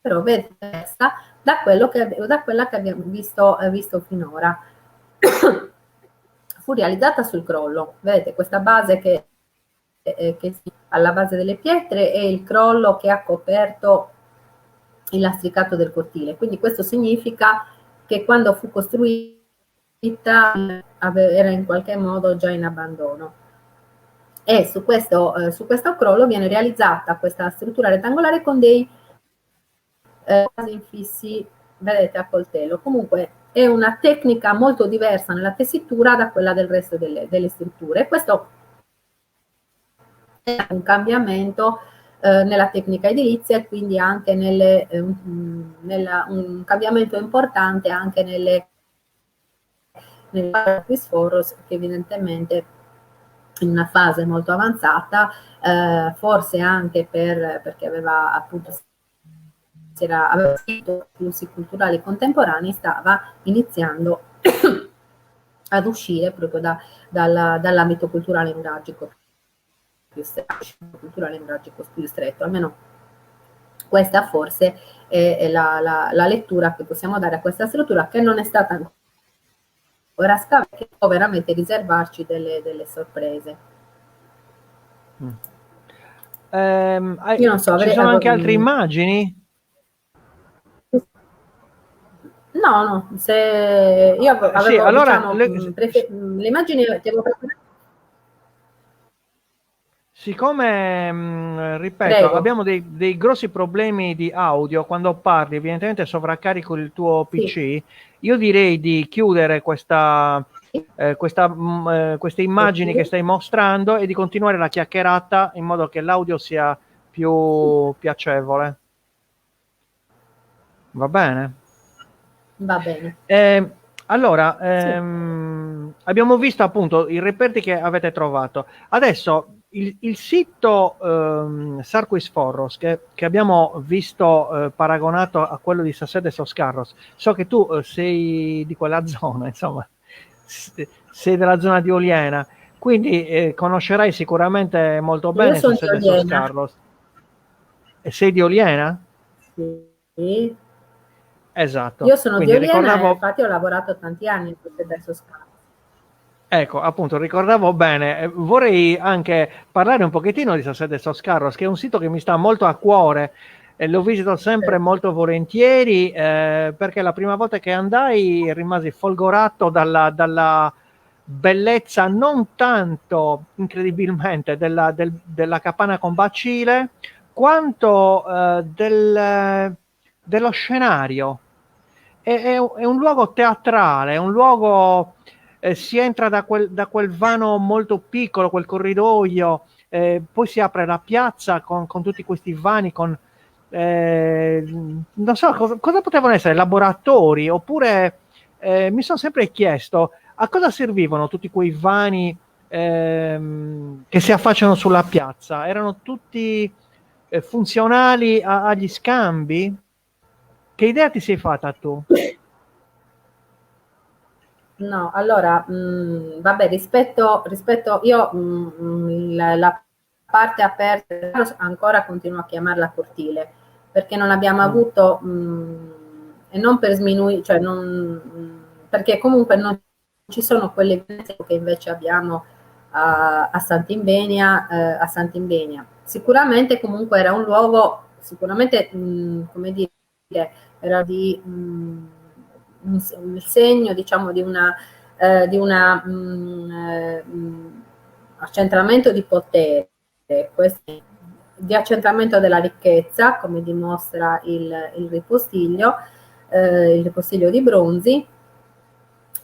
però diversa da quella che abbiamo visto finora. Fu realizzata sul crollo. Vedete questa base che alla base delle pietre e il crollo che ha coperto il lastricato del cortile. Quindi questo significa che quando fu costruita era in qualche modo già in abbandono. E su questo crollo viene realizzata questa struttura rettangolare con dei infissi, vedete, a coltello. Comunque è una tecnica molto diversa nella tessitura da quella del resto delle strutture. Questo è un cambiamento nella tecnica edilizia e quindi anche un cambiamento importante anche nelle Foros, che evidentemente in una fase molto avanzata, forse anche perché aveva appunto aveva flussi culturali contemporanei, stava iniziando ad uscire proprio dall'ambito culturale neuralgico più stretto, almeno questa forse è la lettura che possiamo dare a questa struttura, che non è stata ancora scavata, che può veramente riservarci delle sorprese. Io non so, ci sono anche altre immagini? No, se io avevo sì, allora, diciamo, le immagini che avevo preparato. Siccome, ripeto, Prego. abbiamo dei grossi problemi di audio quando parli, evidentemente sovraccarico il tuo PC, sì. Io direi di chiudere queste immagini che stai mostrando e di continuare la chiacchierata in modo che l'audio sia più piacevole. Va bene? Va bene. Allora, abbiamo visto appunto i reperti che avete trovato. Adesso il sito Sarquis Forros che abbiamo visto paragonato a quello di Sasede Soscarros, so che tu sei di quella zona, insomma, sei della zona di Oliena, quindi conoscerai sicuramente molto bene Sasede Soscarros. E sei di Oliena? Sì. Esatto. Io sono quindi di Oliena e infatti ho lavorato tanti anni in Sasede Soscarros. Ecco, appunto, ricordavo bene, vorrei anche parlare un pochettino di Sassè de Sos Carros, che è un sito che mi sta molto a cuore e lo visito sempre molto volentieri, perché la prima volta che andai rimasi folgorato dalla bellezza, non tanto incredibilmente della capanna con bacile, quanto dello scenario. È un luogo teatrale, è un luogo, si entra da quel vano molto piccolo, quel corridoio, poi si apre la piazza con tutti questi vani, non so cosa potevano essere, laboratori, oppure mi sono sempre chiesto a cosa servivano tutti quei vani che si affacciano sulla piazza. Erano tutti funzionali agli scambi? Che idea ti sei fatta tu? No, allora, vabbè, rispetto io la parte aperta ancora continuo a chiamarla cortile, perché non abbiamo avuto, e non per sminuire, cioè perché comunque non ci sono quelle evidenze che invece abbiamo a Sant'Imbenia, a Sant'Imbenia. Sicuramente comunque era un luogo, sicuramente, come dire, era di un segno, diciamo, di un accentramento di potere, di accentramento della ricchezza, come dimostra il ripostiglio di Bronzi,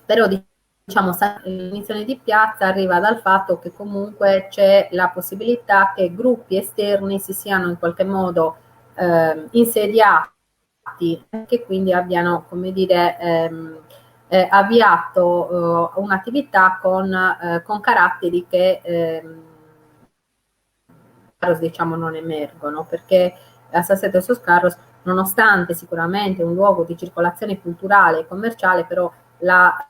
però diciamo l'inizione di piazza arriva dal fatto che comunque c'è la possibilità che gruppi esterni si siano in qualche modo insediati, che quindi abbiano, come dire, avviato un'attività con caratteri che diciamo non emergono, perché a Sasseto e Sos Carros, nonostante sicuramente un luogo di circolazione culturale e commerciale, però la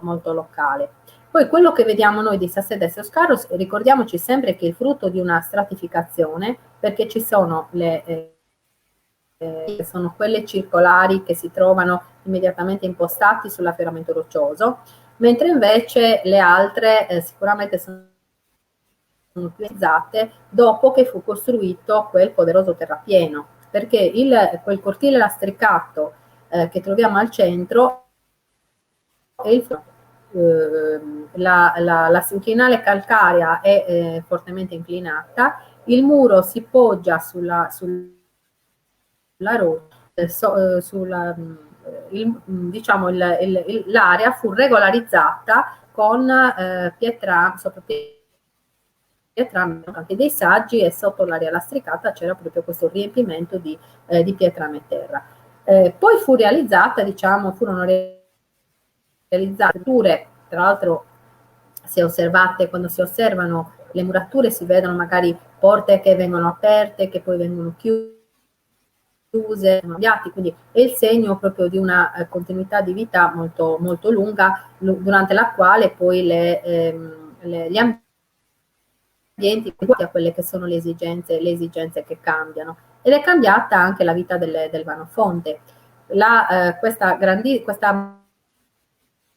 molto locale. Poi quello che vediamo noi di Sasseto e Sos Carros, ricordiamoci sempre che è il frutto di una stratificazione, perché ci sono che sono quelle circolari che si trovano immediatamente impostati sull'affioramento roccioso, mentre invece le altre sicuramente sono più utilizzate dopo che fu costruito quel poderoso terrapieno, perché quel cortile lastricato che troviamo al centro è la sinclinale calcarea è fortemente inclinata, il muro si poggia sulla roccia, diciamo l'area fu regolarizzata con pietra, sopra pietra, anche dei saggi, e sotto l'area lastricata c'era proprio questo riempimento di pietrame e terra. Poi fu realizzata, diciamo, furono realizzate murature, tra l'altro quando si osservano le murature si vedono magari porte che vengono aperte, che poi vengono chiuse, quindi è il segno proprio di una continuità di vita molto, molto lunga, durante la quale poi gli ambienti a quelle che sono le esigenze che cambiano. Ed è cambiata anche la vita del vanofonte. Questa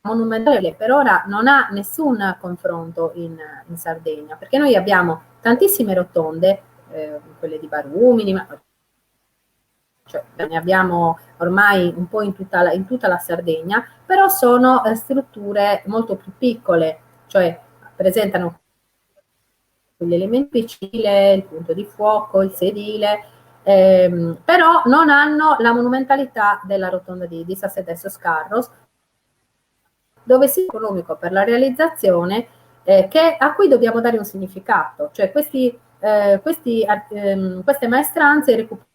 monumentale per ora non ha nessun confronto in Sardegna, perché noi abbiamo tantissime rotonde, quelle di Barumini, cioè, ne abbiamo ormai un po' in tutta la Sardegna, però sono strutture molto più piccole, cioè presentano gli elementi piccili, il punto di fuoco, il sedile, però non hanno la monumentalità della rotonda di Sasseto e Sos Carros, dove si è economico per la realizzazione, a cui dobbiamo dare un significato, cioè queste maestranze recuperarono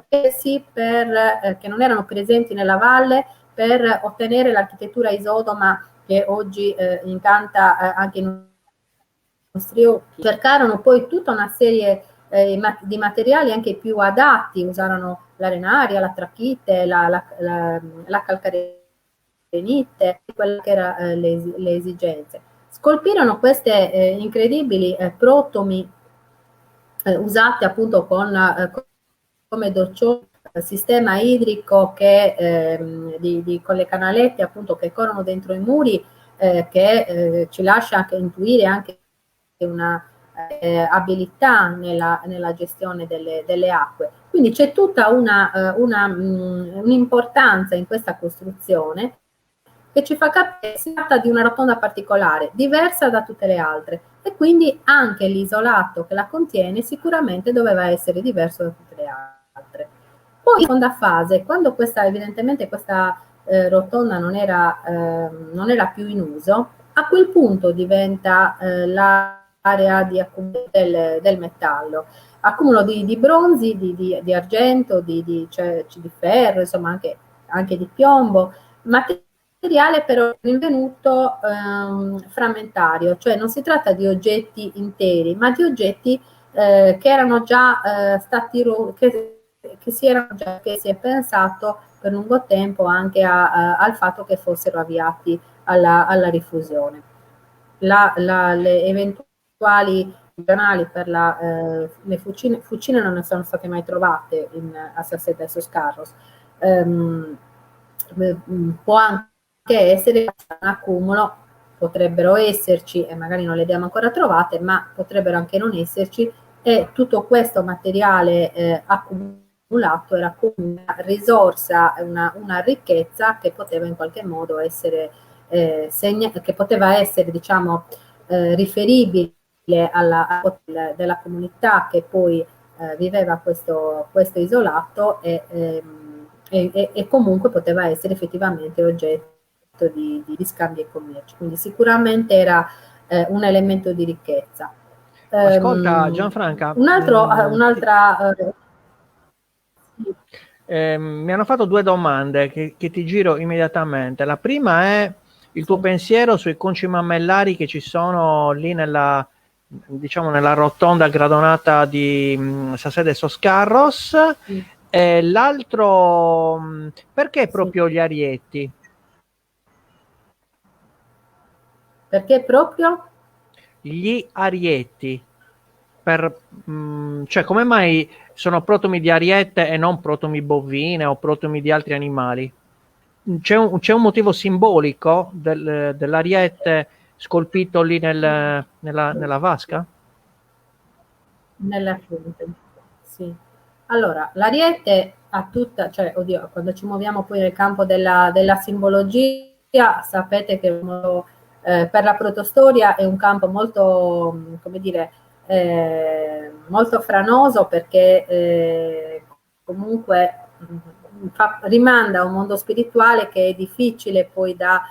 essi che non erano presenti nella valle, per ottenere l'architettura isodoma che oggi incanta anche i nostri occhi. Cercarono poi tutta una serie di materiali anche più adatti, usarono l'arenaria, la trachite, la calcarenite, quelle che erano le esigenze. Scolpirono queste incredibili protomi usate appunto come doccioli sistema idrico che, con le canalette appunto che corrono dentro i muri, che ci lascia anche intuire anche una abilità nella gestione delle acque. Quindi c'è tutta un'importanza in questa costruzione che ci fa capire che si tratta di una rotonda particolare, diversa da tutte le altre, e quindi anche l'isolato che la contiene sicuramente doveva essere diverso da tutte le altre. Poi in seconda fase, quando evidentemente questa rotonda non era più in uso, a quel punto diventa l'area di accumulo del metallo, accumulo di bronzi, di argento, di ferro, insomma anche di piombo, materiale però rinvenuto frammentario, cioè non si tratta di oggetti interi, ma di oggetti che erano già stati che si è pensato per lungo tempo anche al fatto che fossero avviati alla rifusione. Le eventuali regionali per le fucine non ne sono state mai trovate a Sasselda e Soscarros. Può anche essere un accumulo, potrebbero esserci e magari non le abbiamo ancora trovate, ma potrebbero anche non esserci, e tutto questo materiale accumulato era come una risorsa, una ricchezza che poteva in qualche modo essere che poteva essere, diciamo, riferibile della comunità che poi viveva questo isolato, e comunque poteva essere effettivamente oggetto di scambi e commerci. Quindi sicuramente era un elemento di ricchezza. Ascolta Gianfranca, un'altra mi hanno fatto due domande che ti giro immediatamente. La prima è il tuo pensiero sui conci mammellari che ci sono lì diciamo, nella rotonda gradonata di Sasselda e Soscarros. E l'altro, perché proprio gli arietti? Perché proprio? Gli arietti. Cioè, come mai sono protomi di ariete e non protomi bovine o protomi di altri animali? C'è un motivo simbolico dell'ariete scolpito lì nella vasca? Nella fonte, sì. Allora, l'ariete ha tutta, cioè, oddio, quando ci muoviamo poi nel campo della simbologia, sapete che per la protostoria è un campo molto, come dire, molto franoso, perché comunque rimanda a un mondo spirituale che è difficile poi da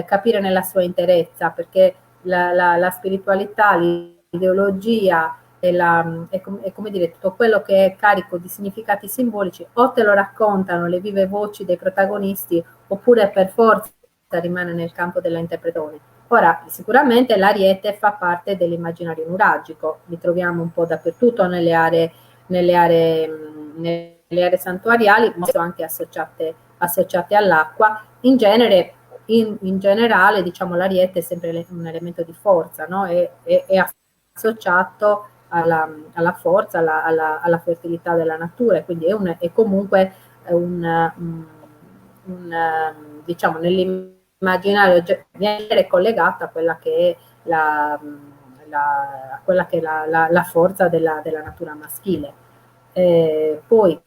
capire nella sua interezza, perché la spiritualità, l'ideologia e come dire, tutto quello che è carico di significati simbolici o te lo raccontano le vive voci dei protagonisti, oppure per forza rimane nel campo della interpretazione. Ora, sicuramente l'ariete fa parte dell'immaginario nuragico, li troviamo un po' dappertutto nelle aree santuariali, ma sono anche associate all'acqua. In generale, diciamo, l'ariete è sempre un elemento di forza, no? È associato alla forza, alla fertilità della natura, quindi è comunque diciamo, nell'immaginario viene collegata a quella che è la forza della natura maschile. Poi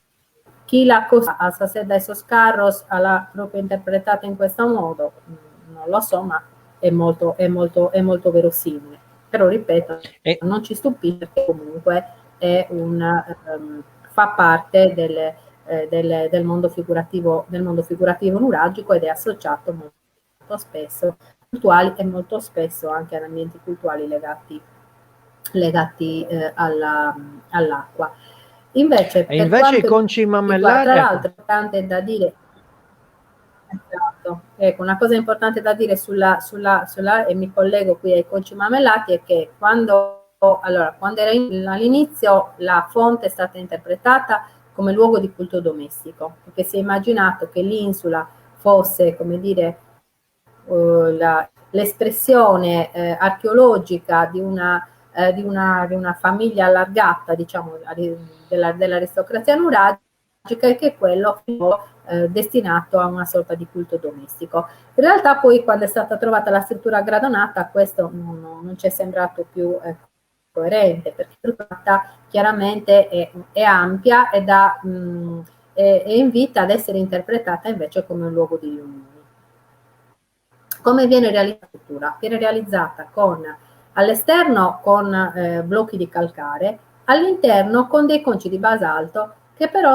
chi la cosa a Sasselda e Soscarros l'ha proprio interpretata in questo modo, non lo so, ma è molto verosimile. Però ripeto, non ci stupisce, perché comunque è fa parte del mondo figurativo nuragico, ed è associato molto spesso cultuali e molto spesso anche ad ambienti cultuali legati all'acqua. Invece i conci mammellari, tra l'altro, importante da dire, esatto, ecco, una cosa importante da dire e mi collego qui ai conci mammellati, è che quando era all'inizio, la fonte è stata interpretata come luogo di culto domestico, perché si è immaginato che l'insula fosse, come dire, l'espressione archeologica di una famiglia allargata, diciamo, dell'aristocrazia nuragica, e che è quello destinato a una sorta di culto domestico. In realtà poi, quando è stata trovata la struttura gradonata, questo non ci è sembrato più coerente, perché la struttura chiaramente è ampia ed è invita ad essere interpretata invece come un luogo di riunioni. Come viene realizzata la struttura? Viene realizzata all'esterno con blocchi di calcare, all'interno con dei conci di basalto che però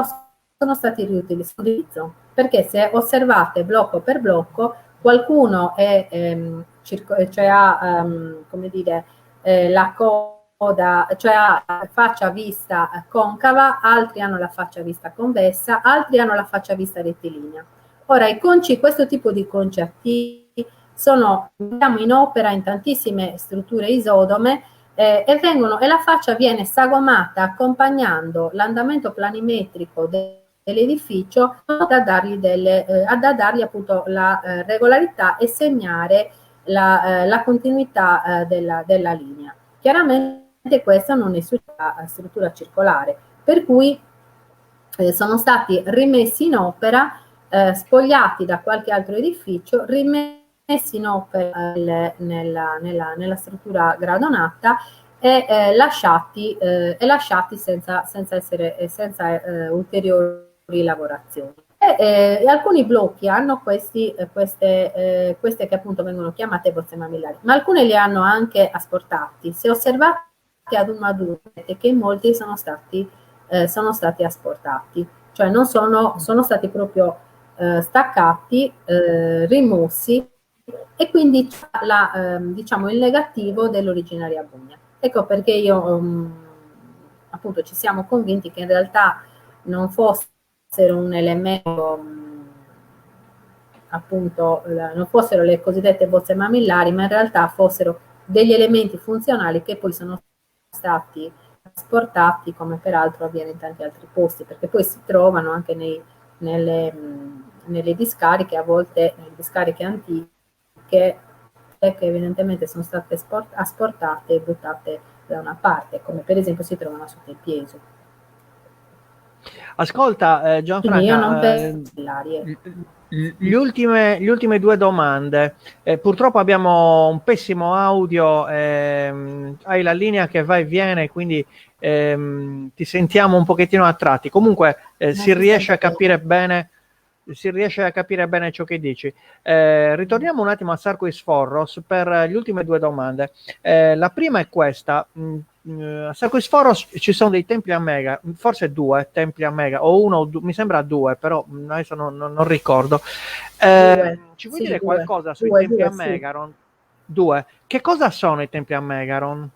sono stati riutilizzati, perché se osservate blocco per blocco, qualcuno ha come dire, la coda, cioè ha faccia a vista concava, altri hanno la faccia a vista convessa, altri hanno la faccia a vista rettilinea. Ora, questo tipo di conci attivi sono in opera in tantissime strutture isodome e la faccia viene sagomata accompagnando l'andamento planimetrico dell'edificio da dargli appunto la regolarità e segnare la continuità della linea. Chiaramente questa non è struttura circolare, per cui sono stati rimessi in opera, spogliati da qualche altro edificio, rimessi in opera nella struttura gradonata e lasciati senza ulteriori lavorazioni. Alcuni blocchi hanno queste che appunto vengono chiamate bozze mamillari, ma alcune li hanno anche asportati. Se osservate ad uno vedete che in molti sono stati asportati, cioè non sono stati proprio staccati, rimossi, e quindi diciamo il negativo dell'originaria bugna. Ecco perché appunto ci siamo convinti che in realtà non fossero un elemento, appunto non fossero le cosiddette bozze mamillari, ma in realtà fossero degli elementi funzionali che poi sono stati trasportati, come peraltro avviene in tanti altri posti, perché poi si trovano anche nelle discariche, a volte nelle discariche antiche, che evidentemente sono state asportate e buttate da una parte, come per esempio si trovano sotto il Pieso. Ascolta, Gianfranca, io non penso le ultime due domande. Purtroppo abbiamo un pessimo audio, hai la linea che va e viene, quindi ti sentiamo un pochettino a tratti. Comunque si riesce a capire bene ciò che dici. Ritorniamo un attimo a Sarkois Foros per le ultime due domande. La prima è questa. A Sarkois Foros ci sono dei templi a Mega, forse 2 templi a Mega, o uno o due, mi sembra 2, però adesso non ricordo. Ci vuoi dire qualcosa sui templi a Megaron? 2. Che cosa sono i templi a Megaron?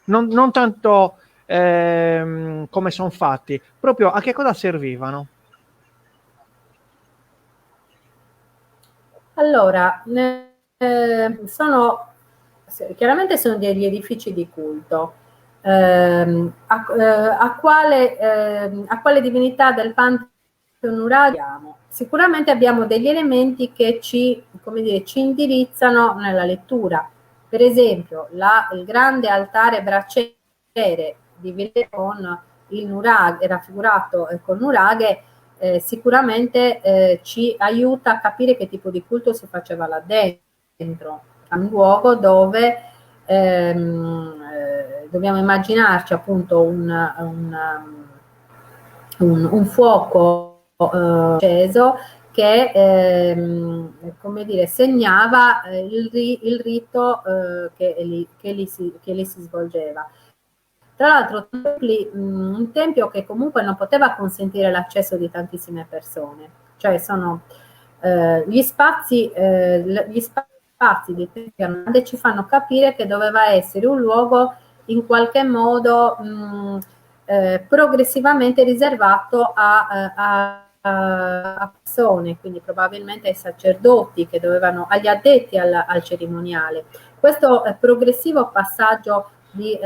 Non tanto come sono fatti, proprio a che cosa servivano? Allora, chiaramente sono degli edifici di culto. A quale divinità del Pantheon Nuraghi abbiamo? Sicuramente abbiamo degli elementi che ci indirizzano nella lettura. Per esempio, il grande altare braciere di Villers con il Nuraghe, raffigurato col Nuraghe, sicuramente ci aiuta a capire che tipo di culto si faceva là dentro, a un luogo dove dobbiamo immaginarci appunto un fuoco acceso che come dire, segnava il rito che lì si svolgeva. Tra l'altro un tempio che comunque non poteva consentire l'accesso di tantissime persone, cioè sono gli spazi di tempio ci fanno capire che doveva essere un luogo in qualche modo progressivamente riservato a persone, quindi probabilmente ai sacerdoti che agli addetti al cerimoniale. Questo progressivo passaggio di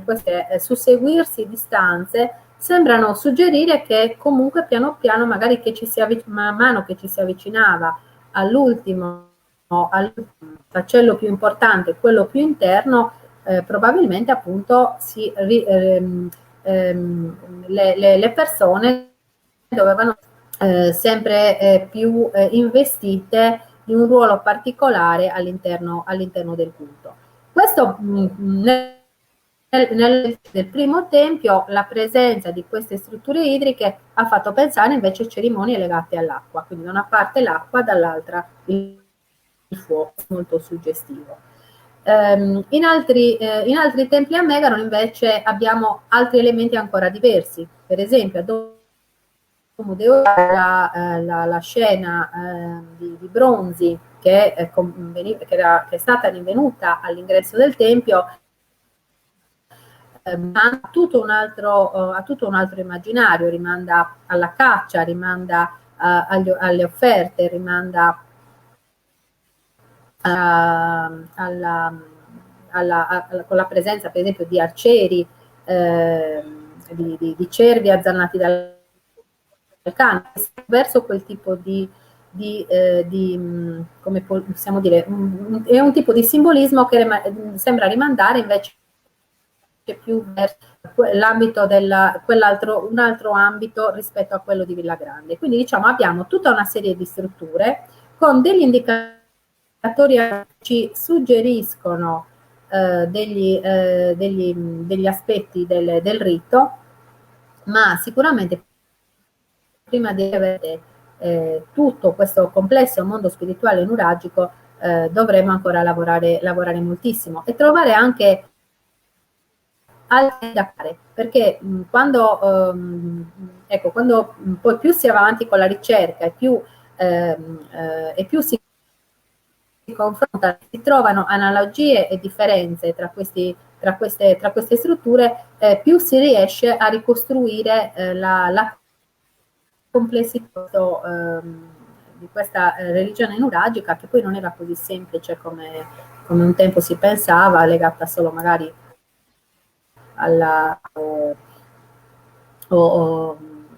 queste susseguirsi di stanze sembrano suggerire che comunque piano piano, magari man mano che ci si avvicinava all'ultimo tassello più importante, quello più interno, probabilmente appunto le persone dovevano sempre più investite di un ruolo particolare all'interno del culto. Questo nel primo tempio la presenza di queste strutture idriche ha fatto pensare invece a cerimonie legate all'acqua, quindi da una parte l'acqua, dall'altra il fuoco, molto suggestivo. In altri templi a Megaron invece abbiamo altri elementi ancora diversi, per esempio a Domo la scena di bronzi che è stata rinvenuta all'ingresso del tempio ha tutto un altro immaginario, rimanda alla caccia, rimanda alle offerte, rimanda con la presenza per esempio di arcieri, di cervi azzannati dal cane, verso quel tipo come possiamo dire, è un tipo di simbolismo che sembra rimandare invece più verso l'ambito un altro ambito rispetto a quello di Villa Grande. Quindi diciamo abbiamo tutta una serie di strutture con degli indicatori che ci suggeriscono degli aspetti del rito, ma sicuramente prima di avere tutto questo complesso mondo spirituale e nuragico dovremo ancora lavorare moltissimo e trovare anche altri da fare, perché quando poi più si va avanti con la ricerca e più si confronta, si trovano analogie e differenze tra queste strutture, più si riesce a ricostruire la complessità di questa religione nuragica, che poi non era così semplice come un tempo si pensava, legata solo magari alla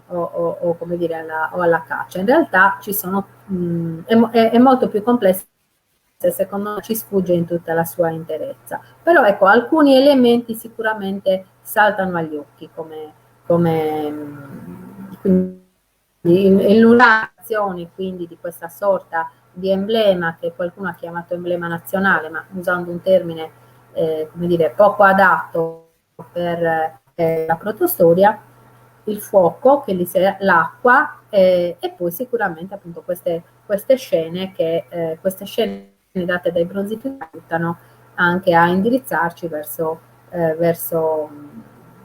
come dire alla caccia. In realtà ci sono è molto più complessa, secondo me ci sfugge in tutta la sua interezza. Però ecco, alcuni elementi sicuramente saltano agli occhi quindi illustrazioni quindi di questa sorta di emblema che qualcuno ha chiamato emblema nazionale, ma usando un termine come dire poco adatto per la protostoria, il fuoco, l'acqua e poi sicuramente appunto queste scene date dai bronzi aiutano anche a indirizzarci verso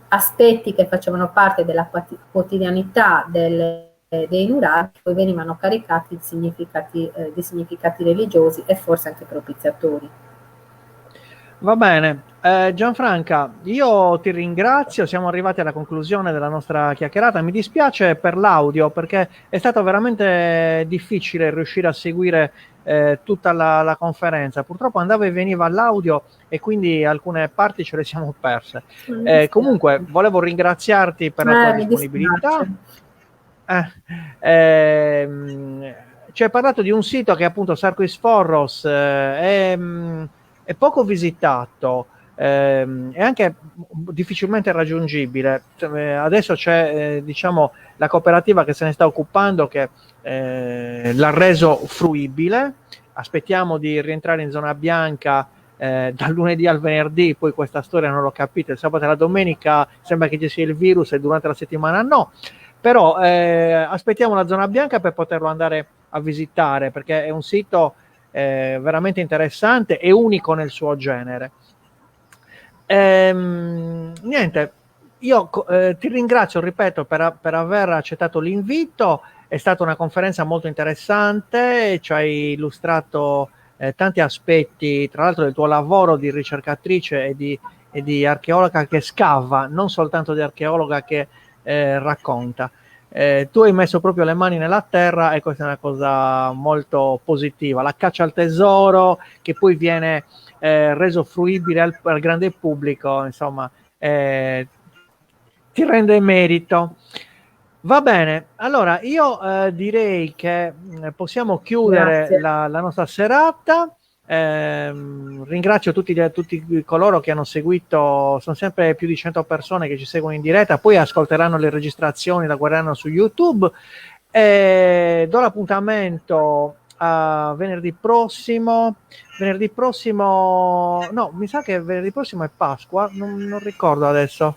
aspetti che facevano parte della quotidianità dei nuraghi, poi venivano caricati di significati religiosi e forse anche propiziatori. Va bene, Gianfranca, io ti ringrazio, siamo arrivati alla conclusione della nostra chiacchierata. Mi dispiace per l'audio perché è stato veramente difficile riuscire a seguire tutta la conferenza. Purtroppo andava e veniva l'audio e quindi alcune parti ce le siamo perse. Comunque volevo ringraziarti per la tua disponibilità. Ci hai parlato di un sito che è appunto Sarkis Forros, è poco visitato, è anche difficilmente raggiungibile. Adesso c'è diciamo la cooperativa che se ne sta occupando, che l'ha reso fruibile. Aspettiamo di rientrare in zona bianca dal lunedì al venerdì, poi questa storia non l'ho capita, il sabato e la domenica sembra che ci sia il virus e durante la settimana no, però aspettiamo la zona bianca per poterlo andare a visitare, perché è un sito veramente interessante e unico nel suo genere. Niente, io ti ringrazio, ripeto, per aver accettato l'invito. È stata una conferenza molto interessante, ci hai illustrato tanti aspetti, tra l'altro del tuo lavoro di ricercatrice e di archeologa che scava, non soltanto di archeologa che racconta. Tu hai messo proprio le mani nella terra e questa è una cosa molto positiva. La caccia al tesoro che poi viene reso fruibile al grande pubblico, insomma, ti rende merito. Va bene, allora io direi che possiamo chiudere la nostra serata. Ringrazio tutti coloro che hanno seguito, sono sempre più di 100 persone che ci seguono in diretta, poi ascolteranno le registrazioni, la guarderanno su YouTube. Do l'appuntamento a venerdì prossimo. Venerdì prossimo, no, mi sa che venerdì prossimo è Pasqua, non ricordo adesso.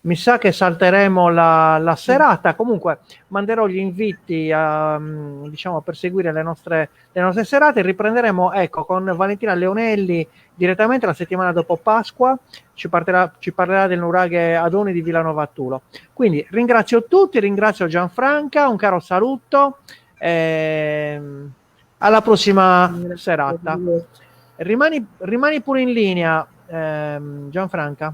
Mi sa che salteremo la serata. Comunque manderò gli inviti diciamo, per seguire le nostre serate. Riprenderemo, ecco, con Valentina Leonelli direttamente la settimana dopo Pasqua. Ci parlerà del nuraghe Adoni di Villanova a Tulo. Quindi ringrazio tutti, ringrazio Gianfranca, un caro saluto. Alla prossima serata. Rimani pure in linea, Gianfranca.